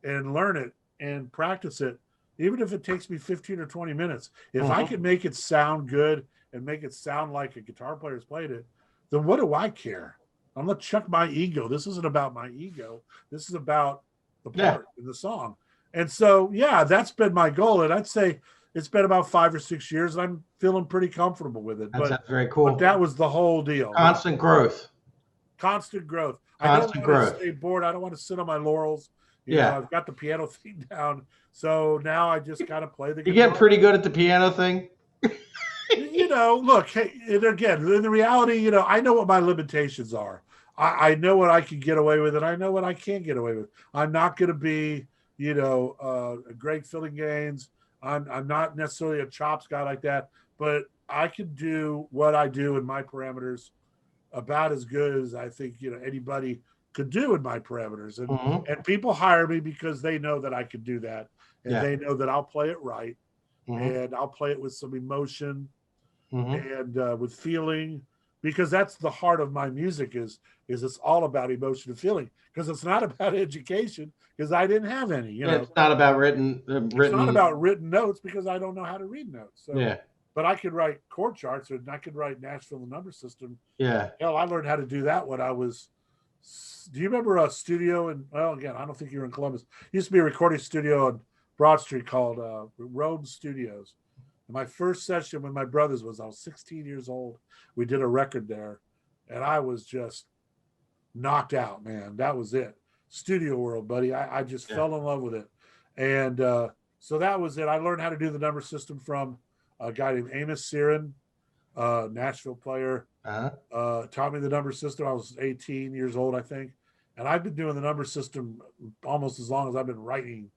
and learn it and practice it, even if it takes me 15 or 20 minutes, if I can make it sound good and make it sound like a guitar player's played it, then what do I care? I'm going to chuck my ego. This isn't about my ego. This is about the part in the song. And so, yeah, that's been my goal. And I'd say it's been about 5 or 6 years, and I'm feeling pretty comfortable with it. That's very cool. But that was the whole deal. Constant growth. Constant growth. Constant growth. I don't want to stay bored. I don't want to sit on my laurels. You know, I've got the piano thing down. So now I just got to play the guitar. You get pretty good at the piano thing? Look, hey, and again, in the reality, I know what my limitations are. I know what I can get away with, and I know what I can't get away with. I'm not going to be, a Greg Fillinganes. I'm not necessarily a chops guy like that, but I can do what I do in my parameters about as good as I think, anybody could do in my parameters. And people hire me because they know that I can do that. And they know that I'll play it right. And I'll play it with some emotion and with feeling, because that's the heart of my music is it's all about emotion and feeling, because it's not about education, because I didn't have any, It's not about written. It's not about written notes, because I don't know how to read notes. So, but I could write chord charts, and I could write Nashville, the number system. Yeah. Hell, I learned how to do that when I was, do you remember a studio? And well, again, I don't think you were in Columbus. It used to be a recording studio on Broad Street called Rome Studios. And my first session with my brothers was I was 16 years old. We did a record there, and I was just knocked out, man. That was it. Studio world, buddy. I just fell in love with it. And so that was it. I learned how to do the number system from a guy named Amos Sirin, Nashville player. Taught me the number system. I was 18 years old, I think. And I've been doing the number system almost as long as I've been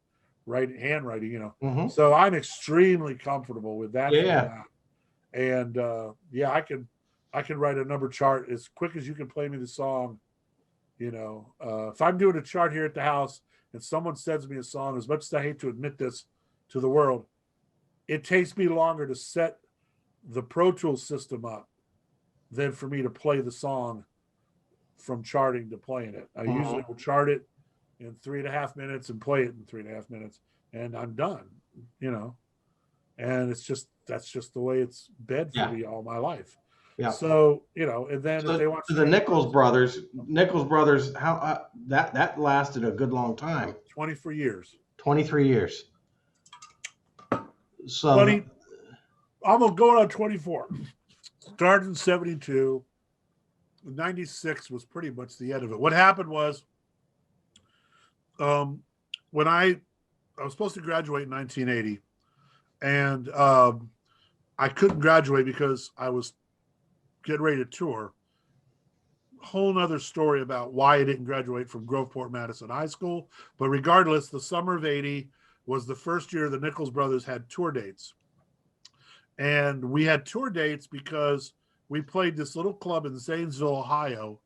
handwriting, you know. So I'm extremely comfortable with that. Yeah. And I can write a number chart as quick as you can play me the song. You know, if I'm doing a chart here at the house and someone sends me a song, as much as I hate to admit this to the world, it takes me longer to set the Pro Tools system up than for me to play the song from charting to playing it. I usually will chart it in 3.5 minutes and play it in 3.5 minutes, and I'm done, you know. And that's just the way it's been for me all my life. Yeah. So, you know, and then if they want the Nichols brothers, how that lasted a good long time. 23 years. 23 years. So 20, almost going on 24. Started in 72. 96 was pretty much the end of it. What happened was, when I was supposed to graduate in 1980, and I couldn't graduate because I was getting ready to tour. Whole nother story about why I didn't graduate from Groveport Madison High School. But regardless, the summer of 80 was the first year the Nichols brothers had tour dates. And we had tour dates because we played this little club in Zanesville, Ohio.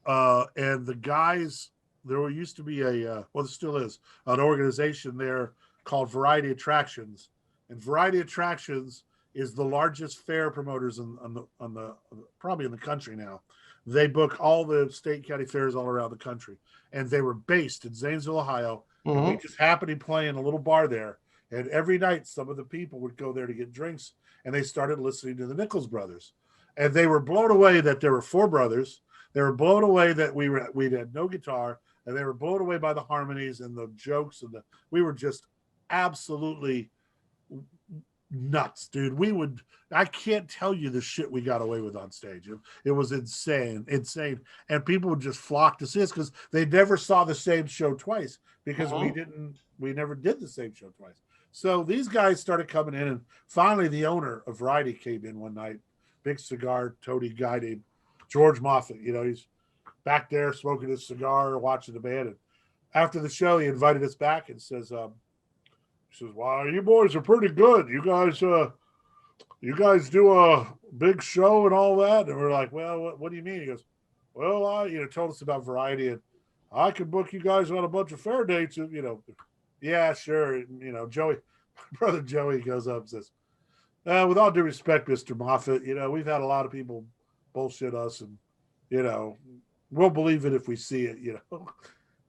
And the guys, there used to be there still is, an organization there called Variety Attractions. And Variety Attractions is the largest fair promoters on the probably in the country now. They book all the state county fairs all around the country, and they were based in Zanesville, Ohio. And we just happened to play in a little bar there, and every night some of the people would go there to get drinks, and they started listening to the Nichols brothers, and they were blown away that there were 4 brothers. They were blown away that we had no guitar, and they were blown away by the harmonies and the jokes, and we were just absolutely nuts, dude. I can't tell you the shit we got away with on stage. It was insane. And people would just flock to see us because they never saw the same show twice because we never did the same show twice. So these guys started coming in, and finally the owner of Variety came in one night, big cigar toady guy named George Moffat. You know, he's back there smoking his cigar, watching the band. And after the show, he invited us back and says, wow, you boys are pretty good. You guys do a big show and all that. And we're like, well, what do you mean? He goes, well, I told us about Variety, and I could book you guys on a bunch of fair dates. And, yeah, sure. And, Joey, my brother Joey goes up and says, with all due respect, Mr. Moffat, we've had a lot of people bullshit us, and, we'll believe it if we see it,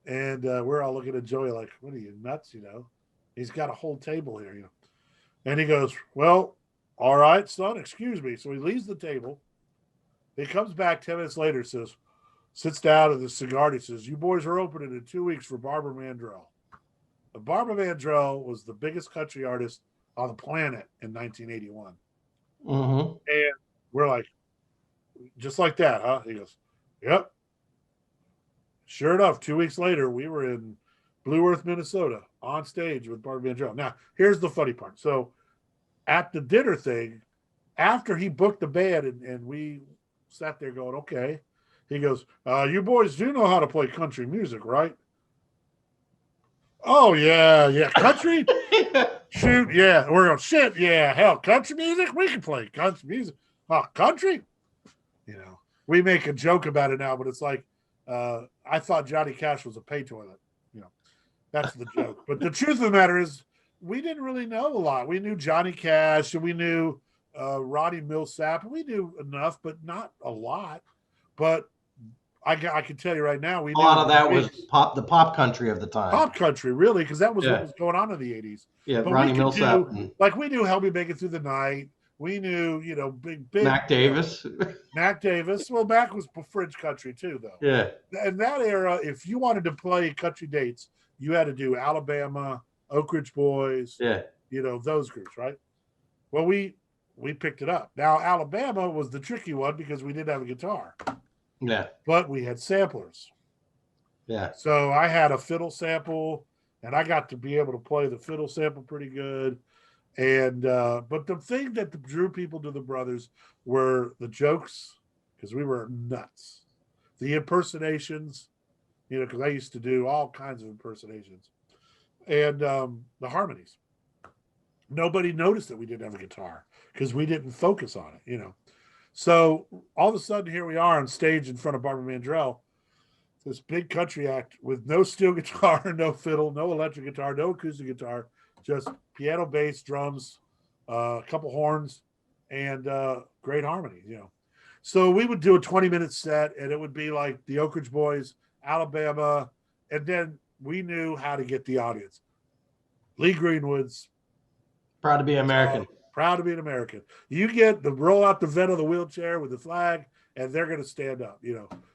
And we're all looking at Joey like, what are you, nuts, He's got a whole table here, And he goes, well, all right, son, excuse me. So he leaves the table. He comes back 10 minutes later, sits down at the cigar, and he says, you boys are opening in 2 weeks for Barbara Mandrell. And Barbara Mandrell was the biggest country artist on the planet in 1981. And we're like, just like that, huh? He goes, yep. Sure enough, 2 weeks later, we were in Blue Earth, Minnesota, on stage with Barbara Mandrell. Now, here's the funny part. So at the dinner thing, after he booked the band and we sat there going, okay, he goes, you boys do know how to play country music, right? Oh, yeah. Country? Shoot, yeah. We're going, shit, yeah. Hell, country music? We can play country music. Country? We make a joke about it now, but it's like, I thought Johnny Cash was a pay toilet. That's the joke. But the truth of the matter is, we didn't really know a lot. We knew Johnny Cash and we knew Roddy Millsap. We knew enough, but not a lot. But I can tell you right now, we knew a lot of that was the pop country of the time. Pop country, really, because that was what was going on in the 80s. Yeah, but Roddy Millsap. We knew Help Me Make It Through the Night. We knew, big Mac Davis. Mac Davis. Well, Mac was fringe country too, though. Yeah. In that era, if you wanted to play country dates, you had to do Alabama, Oak Ridge Boys, those groups, right? Well, we we picked it up. Now, Alabama was the tricky one because we didn't have a guitar, Yeah. but we had samplers. Yeah. So I had a fiddle sample, and I got to be able to play the fiddle sample pretty good. And but the thing that drew people to the brothers were the jokes, because we were nuts, the impersonations, because I used to do all kinds of impersonations, and the harmonies. Nobody noticed that we didn't have a guitar because we didn't focus on it. So all of a sudden, here we are on stage in front of Barbara Mandrell, this big country act with no steel guitar, no fiddle, no electric guitar, no acoustic guitar, just piano, bass, drums, a couple horns, and great harmony. So we would do a 20-minute set, and it would be like the Oak Ridge Boys, Alabama, and then we knew how to get the audience. Lee Greenwood's Proud to be American. Proud to be an American. You get the roll out the vent of the wheelchair with the flag, and they're going to stand up.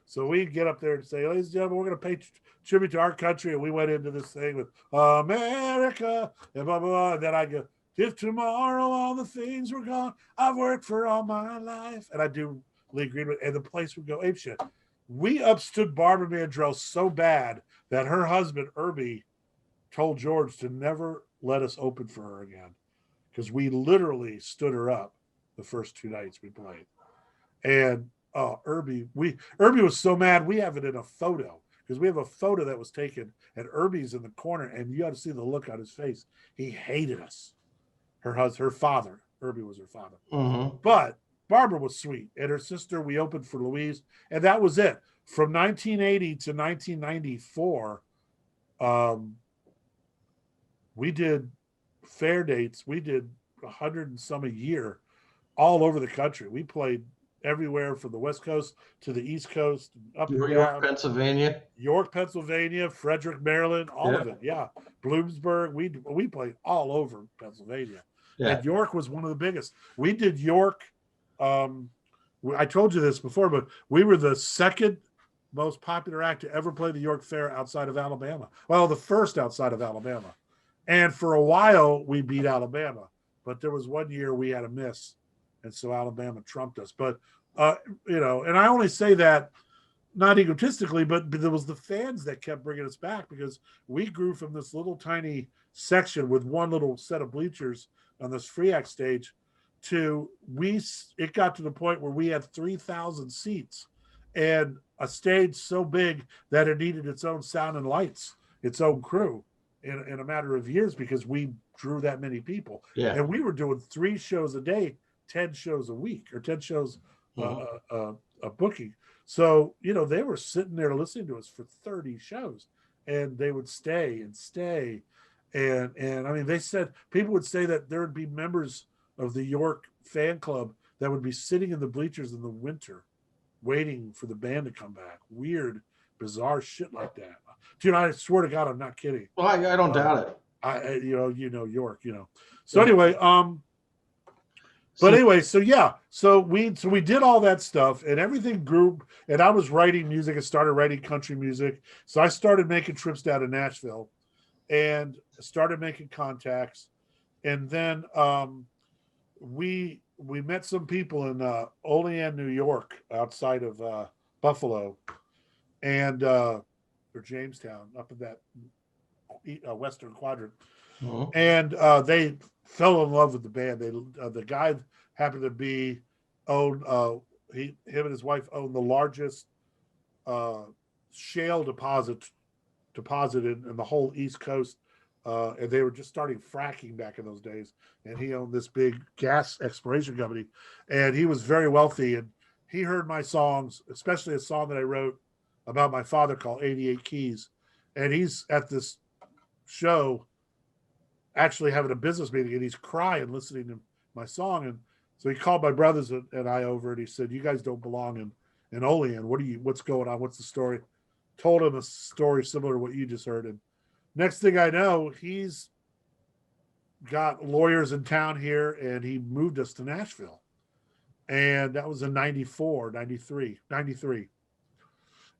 So we get up there and say, ladies and gentlemen, we're going to pay tribute to our country. And we went into this thing with America and blah, blah, blah. And then I go, if tomorrow all the things were gone, I've worked for all my life. And I do Lee Greenwood, and the place would go apeshit. We upstood Barbara Mandrell so bad that her husband, Irby, told George to never let us open for her again, because we literally stood her up the first 2 nights we played. And Irby was so mad. We have it in a photo, because we have a photo that was taken, and Irby's in the corner, and you got to see the look on his face. He hated us. Her father, Irby was her father. Mm-hmm. But Barbara was sweet, and her sister, we opened for Louise, and that was it. From 1980 to 1994, we did fair dates. We did 100 and some a year all over the country. We played everywhere from the West Coast to the East Coast, up and down. York, Pennsylvania. York, Pennsylvania, Frederick, Maryland, all of it. Yeah. Bloomsburg. We played all over Pennsylvania. Yeah. And York was one of the biggest. We did York. I told you this before, but we were the second most popular act to ever play the York Fair outside of Alabama. Well, the first outside of Alabama. And for a while, we beat Alabama. But there was one year we had a miss, and so Alabama trumped us. But, and I only say that not egotistically, but there was the fans that kept bringing us back, because we grew from this little tiny section with one little set of bleachers on this free act stage to it got to the point where we had 3,000 seats and a stage so big that it needed its own sound and lights, its own crew in a matter of years, because we drew that many people. Yeah. And we were doing 3 shows a day, 10 shows a week, or 10 shows a booking. So, they were sitting there listening to us for 30 shows, and they would stay and stay. And I mean, people would say that there would be members of the York fan club that would be sitting in the bleachers in the winter waiting for the band to come back. Weird, bizarre shit like that. Dude, I swear to God, I'm not kidding. Well, I don't doubt it. York, So anyway, so we did all that stuff, and everything grew, and I was writing music and started writing country music. So I started making trips down to Nashville and started making contacts. And then we met some people in Olean, New York, outside of Buffalo, and or Jamestown, up in that western quadrant. Mm-hmm. And they fell in love with the band. The guy happened to be him and his wife owned the largest shale deposit in the whole East Coast. And they were just starting fracking back in those days. And he owned this big gas exploration company. And he was very wealthy. And he heard my songs, especially a song that I wrote about my father called 88 Keys. And he's at this show actually having a business meeting, and he's crying listening to my song. And so he called my brothers and I over, and he said, "You guys don't belong in Olean. What's going on? What's the story?" Told him a story similar to what you just heard. And next thing I know, he's got lawyers in town here, and he moved us to Nashville. And that was in 93.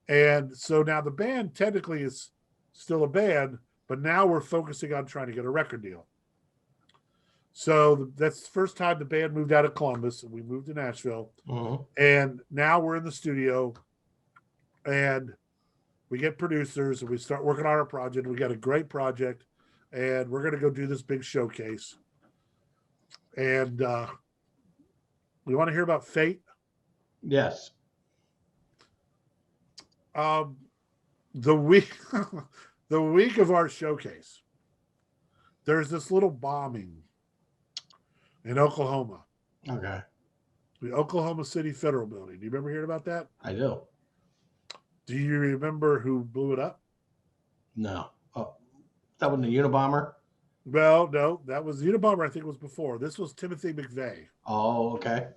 And so now the band technically is still a band, but now we're focusing on trying to get a record deal. So that's the first time the band moved out of Columbus and we moved to Nashville. Mm-hmm. And now we're in the studio and we get producers and we start working on our project. We got a great project and we're going to go do this big showcase. And we want to hear about Fate. Yes. The week the week of our showcase, there's this little bombing in Oklahoma, Okay. the Oklahoma City Federal Building. Do you remember hearing about that? I do. Do you remember who blew it up? No. Oh, that wasn't a Unabomber? Well, no, that was Unabomber. I think was before. This was Timothy McVeigh. Oh, okay.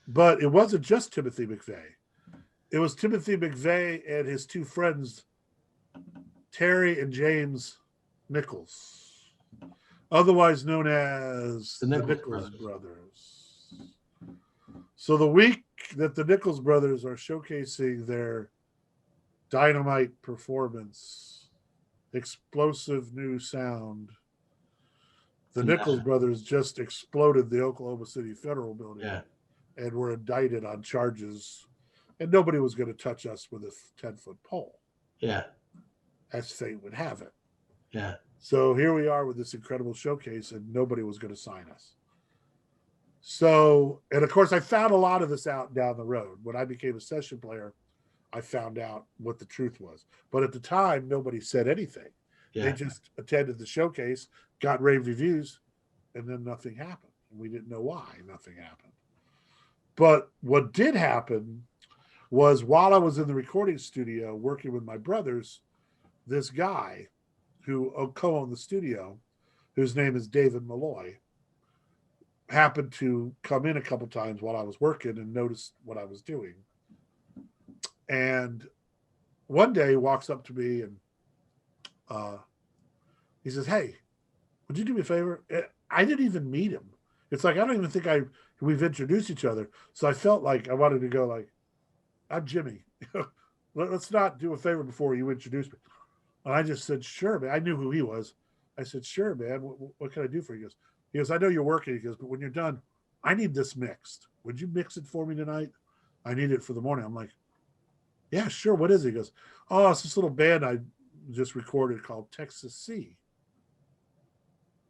But it wasn't just Timothy McVeigh. It was Timothy McVeigh and his two friends, Terry and James Nichols, otherwise known as the Nichols brothers. So the week that the Nichols brothers are showcasing their dynamite performance, explosive new sound, the Nichols brothers just exploded the Oklahoma City Federal Building and were indicted on charges. And nobody was going to touch us with a 10-foot pole. Yeah. As fate would have it. Yeah. So here we are with this incredible showcase, and nobody was going to sign us. So, and of course, I found a lot of this out down the road. When I became a session player, I found out what the truth was. But at the time, nobody said anything. Yeah. They just attended the showcase, got rave reviews, and then nothing happened. We didn't know why nothing happened. But what did happen was while I was in the recording studio working with my brothers, this guy who co-owned the studio, whose name is David Malloy, happened to come in a couple times while I was working and noticed what I was doing. And one day he walks up to me and he says, "Hey, would you do me a favor?" I didn't even meet him. It's like, I don't even think we've introduced each other. So I felt like I wanted to go like, "I'm Jimmy. Let's not do a favor before you introduce me." And I just said, "Sure, man." I knew who he was. I said, "Sure, man. What can I do for you?" He goes, "I know you're working." He goes, "But when you're done, I need this mixed. Would you mix it for me tonight? I need it for the morning." I'm like, "Yeah, sure. What is it?" He goes, "Oh, it's this little band I just recorded called Texas Sea."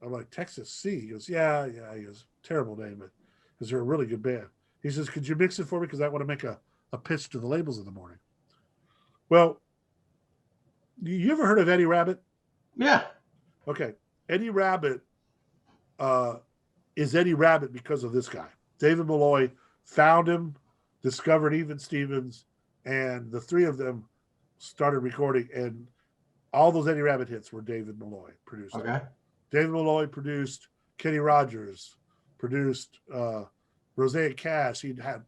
I'm like, "Texas Sea?" He goes, Yeah. He goes, "Terrible name, but because they're a really good band." He says, "Could you mix it for me? Because I want to make a pitch to the labels in the morning." Well, you ever heard of Eddie Rabbit? Yeah. Okay. Eddie Rabbit is Eddie Rabbit because of this guy. David Malloy found him, discovered Even Stevens, and the three of them started recording, and all those Eddie Rabbit hits were David Malloy produced. Okay. David Malloy produced Kenny Rogers, produced Roseanne Cash. He'd had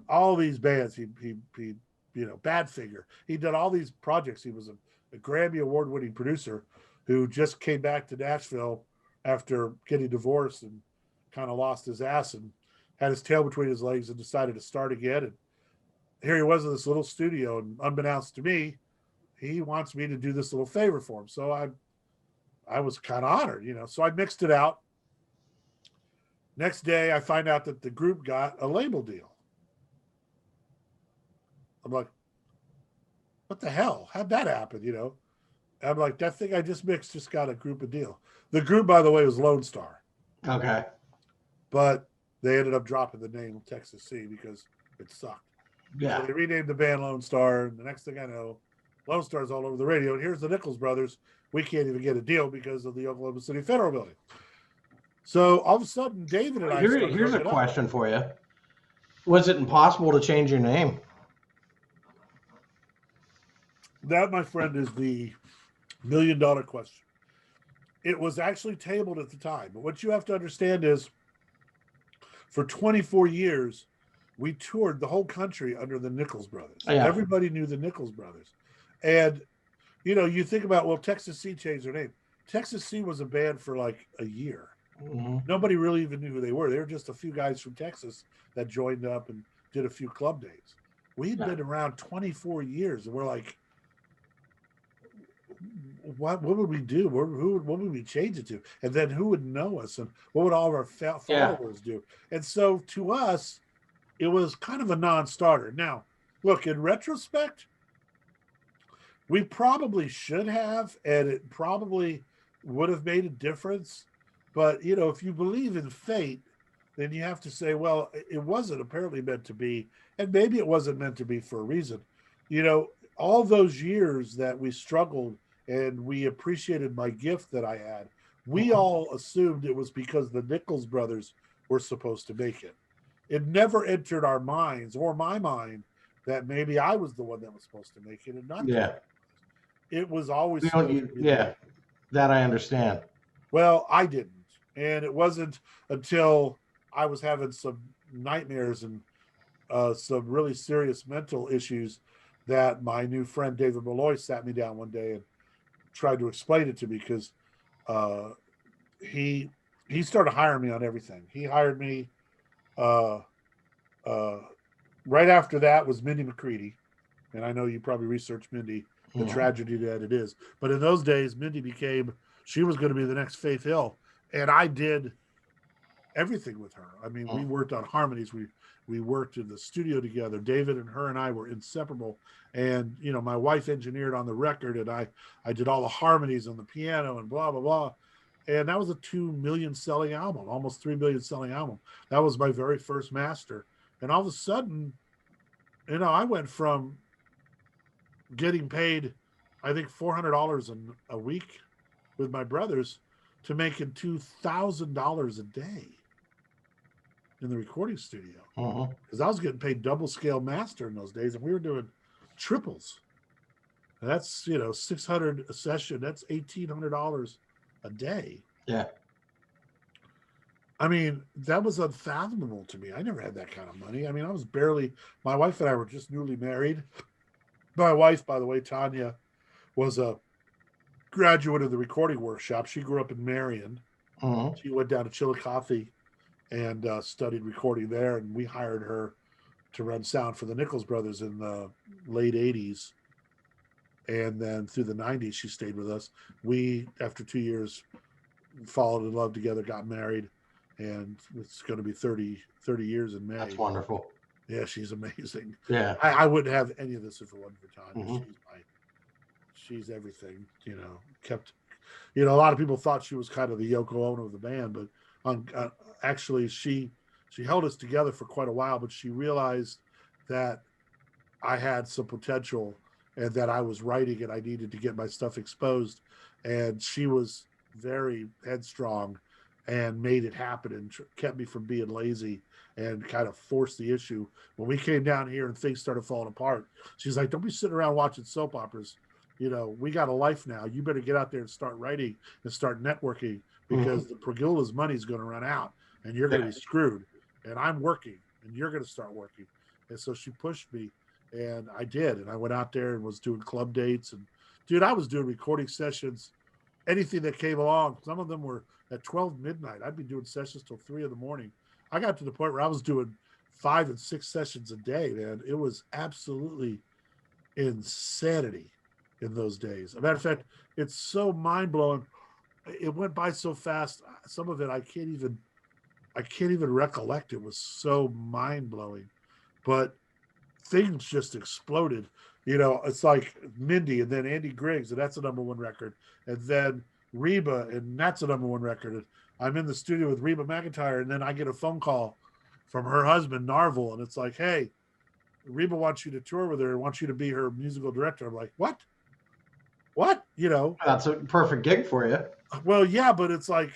all these bands. He Badfinger. He did all these projects. He was a Grammy award-winning producer who just came back to Nashville after getting divorced and kind of lost his ass and had his tail between his legs and decided to start again. And here he was in this little studio, and unbeknownst to me, he wants me to do this little favor for him. So I was kind of honored, So I mixed it out. Next day, I find out that the group got a label deal. I'm like, "What the hell? How'd that happen?" I'm like, "That thing I just mixed just got a group deal." The group, by the way, was Lone Star. Okay. But they ended up dropping the name Texas Sea because it sucked. Yeah. So they renamed the band Lone Star, and the next thing I know, Lone Star's all over the radio. And here's the Nichols brothers. We can't even get a deal because of the Oklahoma City Federal Building. So all of a sudden, David and I Here's a question for you. Was it impossible to change your name? That, my friend, is the $1 million question. It was actually tabled at the time. But what you have to understand is for 24 years, we toured the whole country under the Nichols brothers. Yeah. Everybody knew the Nichols brothers. And, you think about, well, Texas Sea changed their name. Texas Sea was a band for like a year. Mm-hmm. Nobody really even knew who they were. They were just a few guys from Texas that joined up and did a few club dates. We'd been around 24 years, and we're like, what would we do? What would we change it to? And then who would know us? And what would all of our Yeah. followers do? And so to us, it was kind of a non-starter. Now, look, in retrospect, we probably should have, and it probably would have made a difference. But, you know, if you believe in fate, then you have to say, well, it wasn't apparently meant to be. And maybe it wasn't meant to be for a reason. You know, all those years that we struggled and we appreciated my gift that I had, we Mhm. all assumed it was because the Nichols brothers were supposed to make it. It never entered our minds or my mind that maybe I was the one that was supposed to make it and not the Yeah. Nichols. It was always You know, supposed to be the yeah, Nichols. that I understand. Well, I didn't. And it wasn't until I was having some nightmares and some really serious mental issues that my new friend David Malloy sat me down one day and tried to explain it to me because uh, he he started hiring me on everything. He hired me uh, uh, right after that was Mindy McCready, and I know you probably researched Mindy, the Mhm. tragedy that it is. But in those days, Mindy became she was going to be the next Faith Hill, and I did everything with her. I mean, we Mhm. worked on harmonies. We worked in the studio together. David and her and I were inseparable. And you know, my wife engineered on the record, and I did all the harmonies on the piano and blah blah blah. And that was a 2 million selling album, almost 3 million selling album. That was my very first master. And all of a sudden, you know, I went from getting paid, I think $400 a week with my brothers to making $2,000 a day in the recording studio Mhm. because I was getting paid double scale master in those days, and we were doing triples. And that's 600 a session. That's $1,800 a day. Yeah. I mean, that was unfathomable to me. I never had that kind of money. I mean, I was barely. My wife and I were just newly married. My wife, by the way, Tanya, was a graduate of the recording workshop. She grew up in Marion. Mhm. She went down to Chillicothe and studied recording there, and we hired her to run sound for the Nichols brothers in the late 80s. And then through the 90s, she stayed with us. We, after 2 years, followed in love together, got married, and it's going to be 30 years in That's May. wonderful. Yeah, she's amazing. Yeah. I wouldn't have any of this if it wasn't for Tanya. Mhm. She's everything, kept, a lot of people thought she was kind of the Yoko Ono of the band, but actually she held us together for quite a while, but she realized that I had some potential and that I was writing and I needed to get my stuff exposed. And she was very headstrong and made it happen and kept me from being lazy and kind of forced the issue. When we came down here and things started falling apart, she's like, don't be sitting around watching soap operas. We got a life now. You better get out there and start writing and start networking Mhm. because the Pergula's money is going to run out and you're going to Yeah. be screwed. And I'm working and you're going to start working. And so she pushed me and I did. And I went out there and was doing club dates. And dude, I was doing recording sessions, anything that came along. Some of them were at 12 midnight. I'd be doing sessions till 3 in the morning. I got to the point where I was doing 5 and 6 sessions a day, man. It was absolutely insanity in those days. As a matter of fact, it's so mind blowing. It went by so fast. Some of it I can't even recollect. It was so mind blowing. But things just exploded. It's like Mindy and then Andy Griggs, and that's a number one record. And then Reba, and that's a number one record. And I'm in the studio with Reba McEntire, and then I get a phone call from her husband, Narvel, and it's like, hey, Reba wants you to tour with her and wants you to be her musical director. I'm like, what? What? That's a perfect gig for you. Well, yeah, but it's like,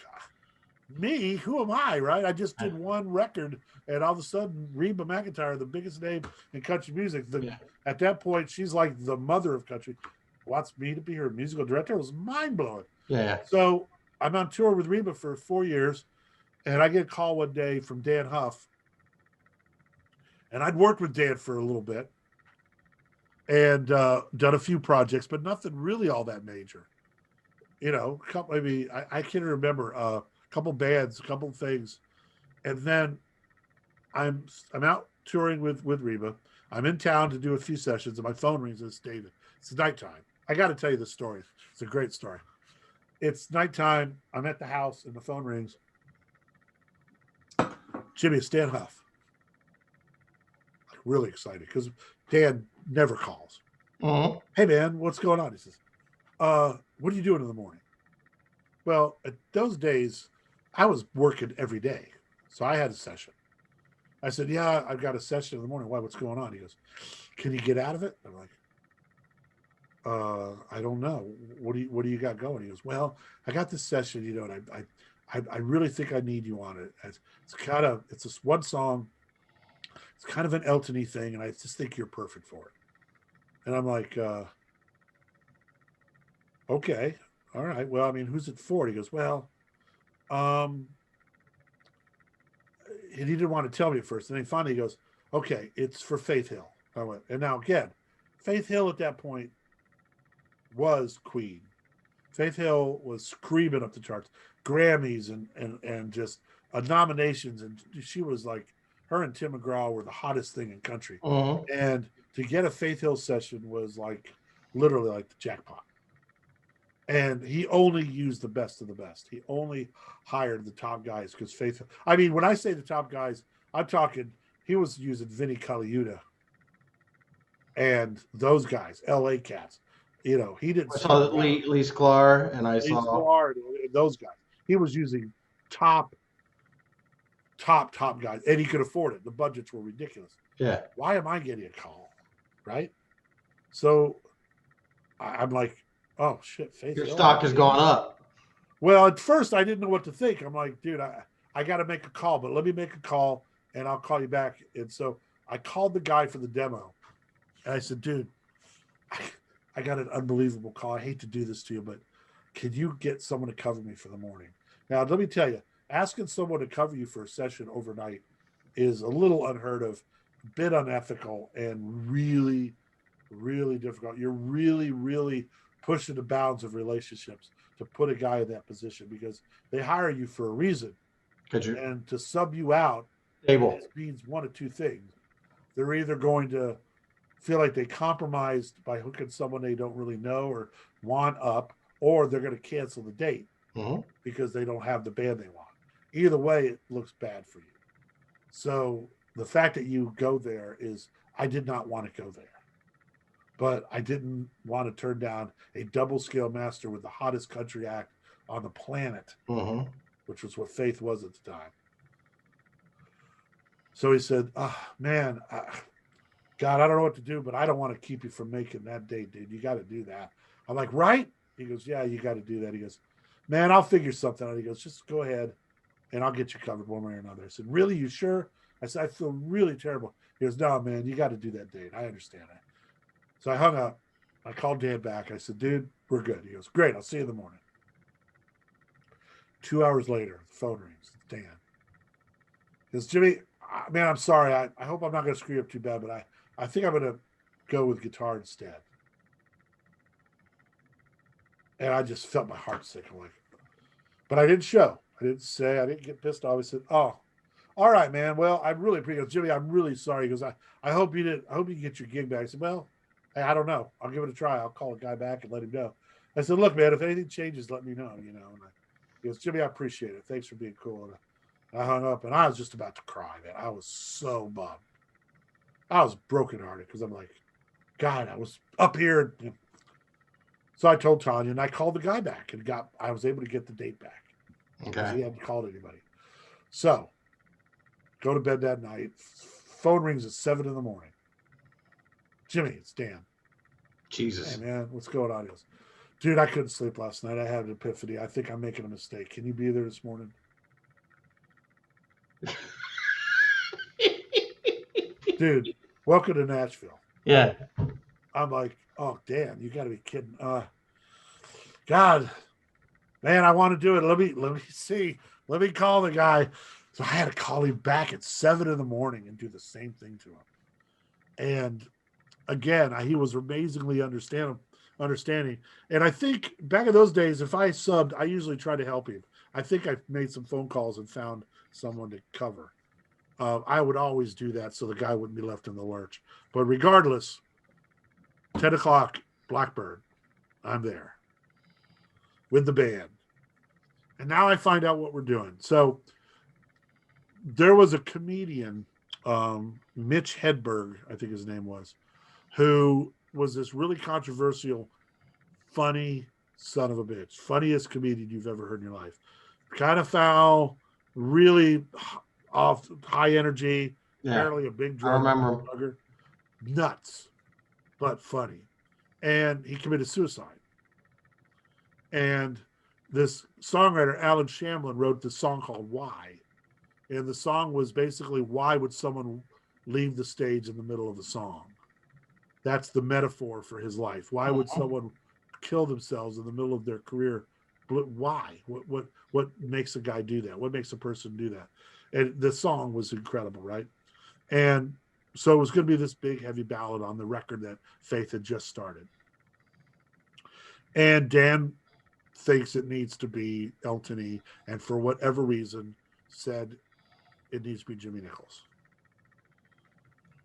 me, who am I, right? I just did one record, and all of a sudden, Reba McEntire, the biggest name in country music, Yeah. at that point, she's like the mother of country, wants me to be her musical director. It was mind blowing. Yeah. So I'm on tour with Reba for 4 years, and I get a call one day from Dan Huff, and I'd worked with Dan for a little bit and done a few projects, but nothing really all that major. Maybe I can't remember a couple bands, a couple things, and then I'm out touring with Reba. I'm in town to do a few sessions, and my phone rings. And it's David. It's nighttime. I got to tell you the story. It's a great story. It's nighttime. I'm at the house and the phone rings. Jimmy, it's Dan Huff. Really excited because Dan never calls. Mm-hmm. Hey man, what's going on? He says, what are you doing in the morning? Well, at those days, I was working every day. So I had a session. I said, yeah, I've got a session in the morning. Why? What's going on? He goes, can you get out of it? I'm like, I don't know. What do you got going? He goes, well, I got this session, and I really think I need you on it. It's this one song. It's kind of an Elton-y thing, and I just think you're perfect for it. And I'm like, okay, all right. Well, I mean, who's it for? He goes, well, and he didn't want to tell me at first. And then finally he goes, okay, it's for Faith Hill. I went, and now again, Faith Hill at that point was Queen. Faith Hill was screaming up the charts, Grammys and just nominations. And she was like, her and Tim McGraw were the hottest thing in country. Mm-hmm. And to get a Faith Hill session was like literally like the jackpot. And he only used the best of the best. He only hired the top guys because Faith. I mean, when I say the top guys, I'm talking. He was using Vinny Colaiuta and those guys, L.A. cats. You know, he didn't. I saw Lee Sklar, and I saw Sklar, those guys. He was using top guys, and he could afford it. The budgets were ridiculous. Yeah. Why am I getting a call, right? So I'm like, oh shit, Faith. Your stock has gone up. Well, at first I didn't know what to think. I'm like, dude, I got to make a call, but let me make a call and I'll call you back. And so I called the guy for the demo and I said, dude, I got an unbelievable call. I hate to do this to you, but can you get someone to cover me for the morning? Now, let me tell you, asking someone to cover you for a session overnight is a little unheard of, a bit unethical, and really, really difficult. You're really, really pushing the bounds of relationships to put a guy in that position because they hire you for a reason. And to sub you out means one of two things. They're either going to feel like they compromised by hooking someone they don't really know or want up, or they're going to cancel the date because they don't have the band they want. Either way, it looks bad for you. So the fact that you go there is, I did not want to go there. But I didn't want to turn down a double scale master with the hottest country act on the planet, which was what Faith was at the time. So he said, man, God, I don't know what to do, but I don't want to keep you from making that date, dude. You got to do that. I'm like, right? He goes, yeah, you got to do that. He goes, man, I'll figure something out. He goes, just go ahead and I'll get you covered one way or another. I said, really? You sure? I said, I feel really terrible. He goes, no, man, you got to do that date. I understand that. So I hung up. I called Dan back. I said, dude, we're good. He goes, great. I'll see you in the morning. 2 hours later, the phone rings. It's Dan. He goes, Jimmy, man, I'm sorry. I hope I'm not going to screw you up too bad, but I think I'm going to go with guitar instead. And I just felt my heart sink. I'm like, but I didn't show. I didn't say, I didn't get pissed off. I said, oh, all right, man. Well, I really appreciate it. Jimmy, I'm really sorry. He goes, I hope you get your gig back. I said, well, hey, I don't know. I'll give it a try. I'll call a guy back and let him know. I said, look, man, if anything changes, let me know, you know. And he goes, Jimmy, I appreciate it. Thanks for being cool. And I hung up, and I was just about to cry, man. I was so bummed. I was brokenhearted because I'm like, God, I was up here. So I told Tanya, and I called the guy back, and I was able to get the date back. Okay. He hadn't called anybody. So go to bed that night. Phone rings at 7 a.m. Jimmy, it's Dan. Jesus. Hey, man, what's going on? He goes, dude, I couldn't sleep last night. I had an epiphany. I think I'm making a mistake. Can you be there this morning? Dude, welcome to Nashville. Yeah. I'm like, oh, Dan, you got to be kidding. God, man, I want to do it. Let me see. Let me call the guy. So I had to call him back at 7 a.m. and do the same thing to him. And again, he was amazingly understanding. And I think back in those days, if I subbed, I usually try to help him. I think I made some phone calls and found someone to cover. I would always do that so the guy wouldn't be left in the lurch. But regardless, 10 o'clock, Blackbird. I'm there with the band. And now I find out what we're doing. So there was a comedian, Mitch Hedberg, I think his name was, who was this really controversial, funny son of a bitch. Funniest comedian you've ever heard in your life. Kind of foul, really off, high energy, apparently a big I remember. drugger. Nuts, but funny. And he committed suicide. And this songwriter, Alan Shamlin, wrote this song called Why. And the song was basically, why would someone leave the stage in the middle of the song? That's the metaphor for his life. Why would someone kill themselves in the middle of their career? Why? What makes a guy do that? What makes a person do that? And the song was incredible, right? And so it was going to be this big, heavy ballad on the record that Faith had just started. And Dan thinks it needs to be Elton-y, and for whatever reason said it needs to be Jimmy Nichols.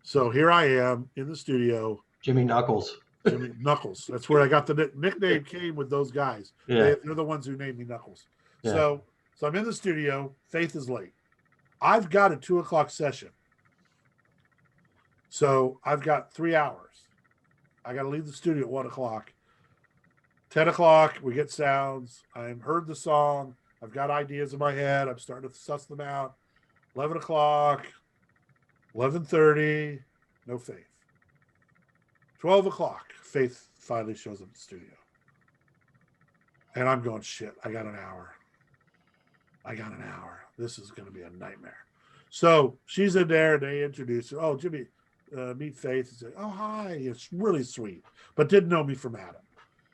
So here I am in the studio. Jimmy Knuckles. Jimmy Knuckles. That's where I got the nickname came with those guys. Yeah. They're the ones who named me Knuckles. Yeah. So I'm in the studio. Faith is late. I've got a 2:00 session. So I've got 3 hours. I got to leave the studio at 1:00. 10:00, we get sounds. I've heard the song. I've got ideas in my head. I'm starting to suss them out. 11:00, 11:30, no Faith. 12:00, Faith finally shows up at the studio. And I'm going, shit, I got an hour. This is going to be a nightmare. So she's in there and they introduce her. Oh, Jimmy, meet Faith. And say, oh, hi. It's really sweet, but didn't know me from Adam.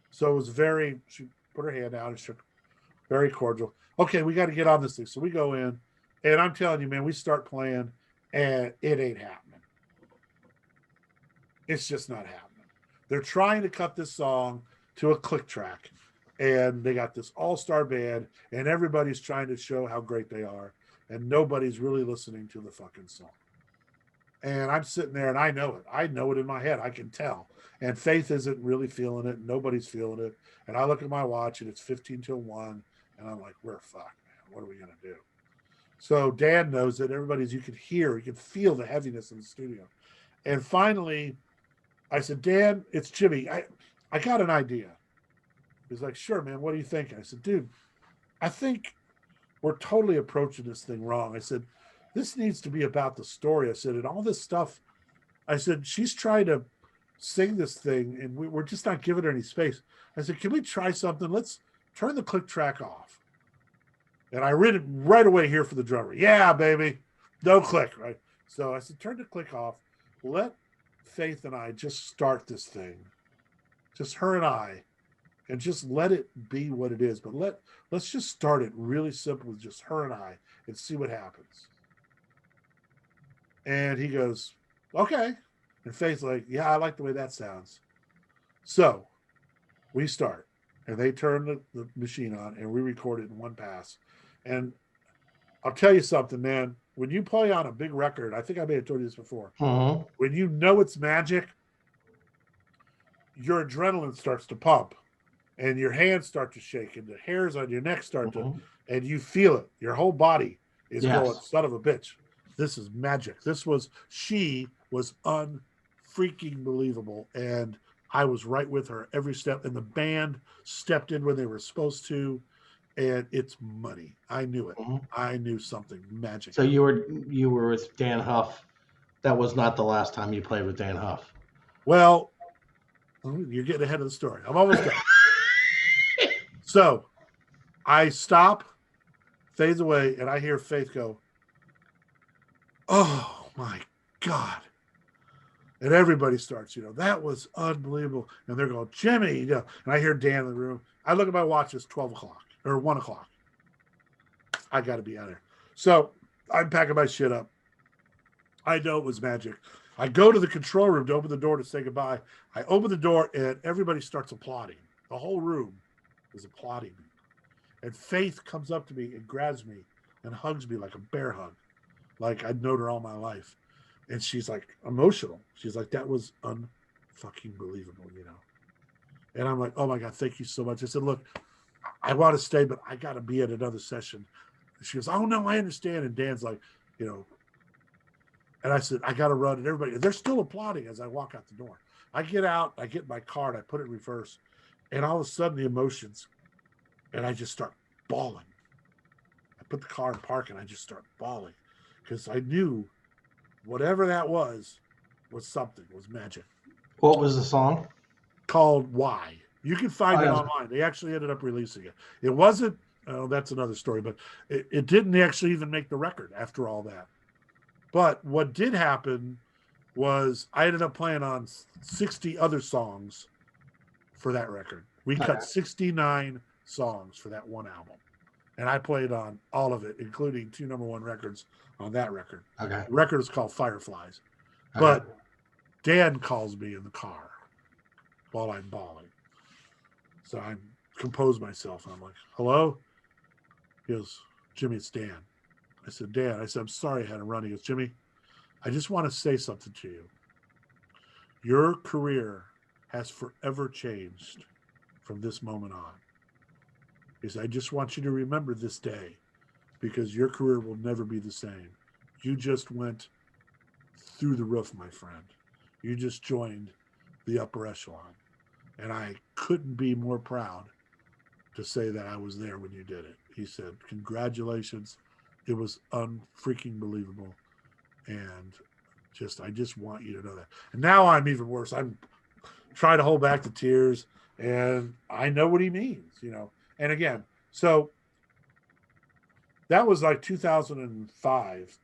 So it was she put her hand out and shook, very cordial. Okay, we got to get on this thing. So we go in, and I'm telling you, man, we start playing, and it ain't happening. It's just not happening. They're trying to cut this song to a click track, and they got this all-star band, and everybody's trying to show how great they are, and nobody's really listening to the fucking song. And I'm sitting there, and I know it. I know it in my head. I can tell. And Faith isn't really feeling it. Nobody's feeling it. And I look at my watch, and it's 15 till 1, and I'm like, we're fucked, man. What are we going to do? So Dan knows that you can feel the heaviness in the studio. And finally, I said, Dan, it's Jimmy. I got an idea. He's like, sure, man. What are you thinking? I said, dude, I think we're totally approaching this thing wrong. I said, this needs to be about the story. I said, and all this stuff, I said, she's trying to sing this thing, and we're just not giving her any space. I said, can we try something? Let's turn the click track off. And I read it right away here for the drummer. Yeah, baby. No click, right? So I said, turn the click off. Let Faith and I just start this thing. Just her and I. And just let it be what it is. But let's just start it really simple with just her and I and see what happens. And he goes, okay. And Faith's like, yeah, I like the way that sounds. So we start. And they turn the machine on, and we record it in one pass. And I'll tell you something, man. When you play on a big record, I think I may have told you this before. Mm-hmm. When you know it's magic, your adrenaline starts to pump. And your hands start to shake, and the hairs on your neck start to, and you feel it. Your whole body is going, son of a bitch. This is magic. She was unfreaking believable. And I was right with her every step. And the band stepped in when they were supposed to. And it's money. I knew it. Mm-hmm. I knew something magic. So you were with Dan Huff. That was not the last time you played with Dan Huff. Well, you're getting ahead of the story. I'm almost done. So I stop, fades away, and I hear Faith go, oh my God. And everybody starts, that was unbelievable. And they're going, Jimmy, and I hear Dan in the room. I look at my watch, it's 12 o'clock or 1 o'clock. I got to be out of there. So I'm packing my shit up. I know it was magic. I go to the control room to open the door to say goodbye. I open the door and everybody starts applauding. The whole room is applauding me. And Faith comes up to me and grabs me and hugs me like a bear hug, like I'd known her all my life. And she's like emotional. She's like, that was unfucking believable, And I'm like, oh my God, thank you so much. I said, look, I want to stay, but I got to be at another session. And she goes, oh no, I understand. And Dan's like, you know, and I said, I got to run. And everybody, they're still applauding as I walk out the door. I get out, I get my car, and I put it in reverse. And all of a sudden, the emotions, and I just start bawling. I put the car in park, and I just start bawling because I knew whatever that was something, was magic. What was the song? Called Why. You can find it yeah. online. They actually ended up releasing it. It wasn't, that's another story, but it didn't actually even make the record after all that. But what did happen was I ended up playing on 60 other songs for that record. We cut 69 songs for that one album. And I played on all of it, including 2 #1 records on that record. Okay. The record is called Fireflies. Okay. But Dan calls me in the car while I'm bawling. So I compose myself. And I'm like, hello? He goes, Jimmy, it's Dan. I said, Dan, I'm sorry I had to run. He goes, Jimmy, I just want to say something to you. Your career has forever changed from this moment on. He said, I just want you to remember this day because your career will never be the same. You just went through the roof, my friend. You just joined the upper echelon. And I couldn't be more proud to say that I was there when you did it. He said, congratulations. It was unfreaking believable. And I just want you to know that. And now I'm even worse. I'm trying to hold back the tears, and I know what he means, you know. And again, so that was like 2005.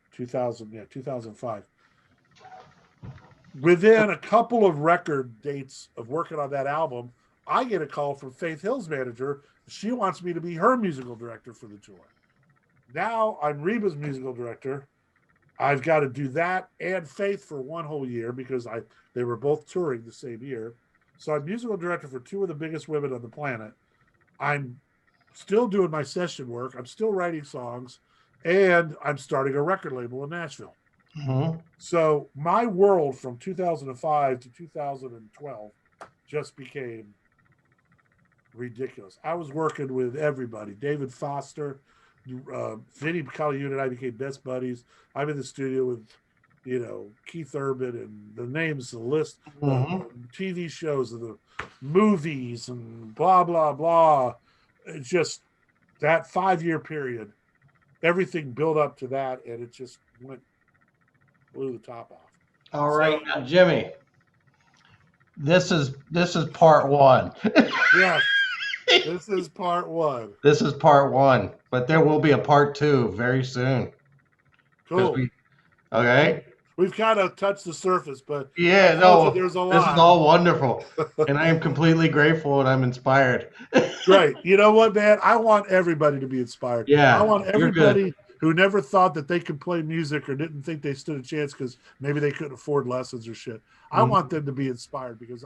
Within a couple of record dates of working on that album, I get a call from Faith Hill's manager. She wants me to be her musical director for the tour. Now I'm Reba's musical director. I've got to do that and Faith for one whole year because they were both touring the same year. So I'm musical director for 2 of the biggest women on the planet. I'm still doing my session work. I'm still writing songs, and I'm starting a record label in Nashville. Mm-hmm. So my world from 2005 to 2012 just became ridiculous. I was working with everybody. David Foster, Vinny McCready and I became best buddies. I'm in the studio with, you know, Keith Urban and the names, the list, the TV shows, and the movies, and blah, blah, blah. It's just that 5-year period, everything built up to that, and it just blew the top off. All right, now, Jimmy. This is part 1. Yes, this is part 1. This is part 1, but there will be a part 2 very soon. Cool. Okay. We've kind of touched the surface, but yeah, no, there's a lot. This is all wonderful, and I am completely grateful, and I'm inspired. Great. You know what, man? I want everybody to be inspired. Yeah, I want everybody who never thought that they could play music or didn't think they stood a chance because maybe they couldn't afford lessons or shit. I want them to be inspired because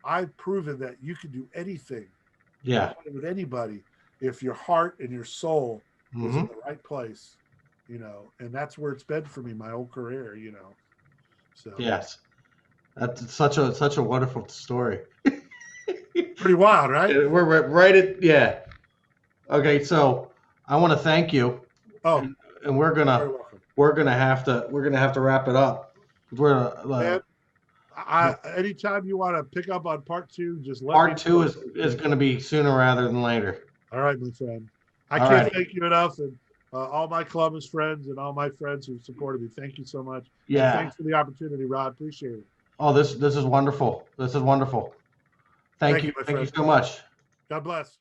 I've proven that you can do anything. Yeah. With anybody if your heart and your soul is in the right place, you know, and that's where it's been for me my whole career, you know. So yes, that's such a wonderful story. Pretty wild, right? We're right at Okay, so I want to thank you. Oh, and we're gonna have to wrap it up. We're anytime you want to pick up on part 2, just let part me 2 is going to be sooner rather than later. All right, my friend. I can't thank you enough, and all my Columbus friends and all my friends who supported me. Thank you so much. Yeah. And thanks for the opportunity, Rod. Appreciate it. Oh, this is wonderful. This is wonderful. Thank you. Thank you so much. God bless.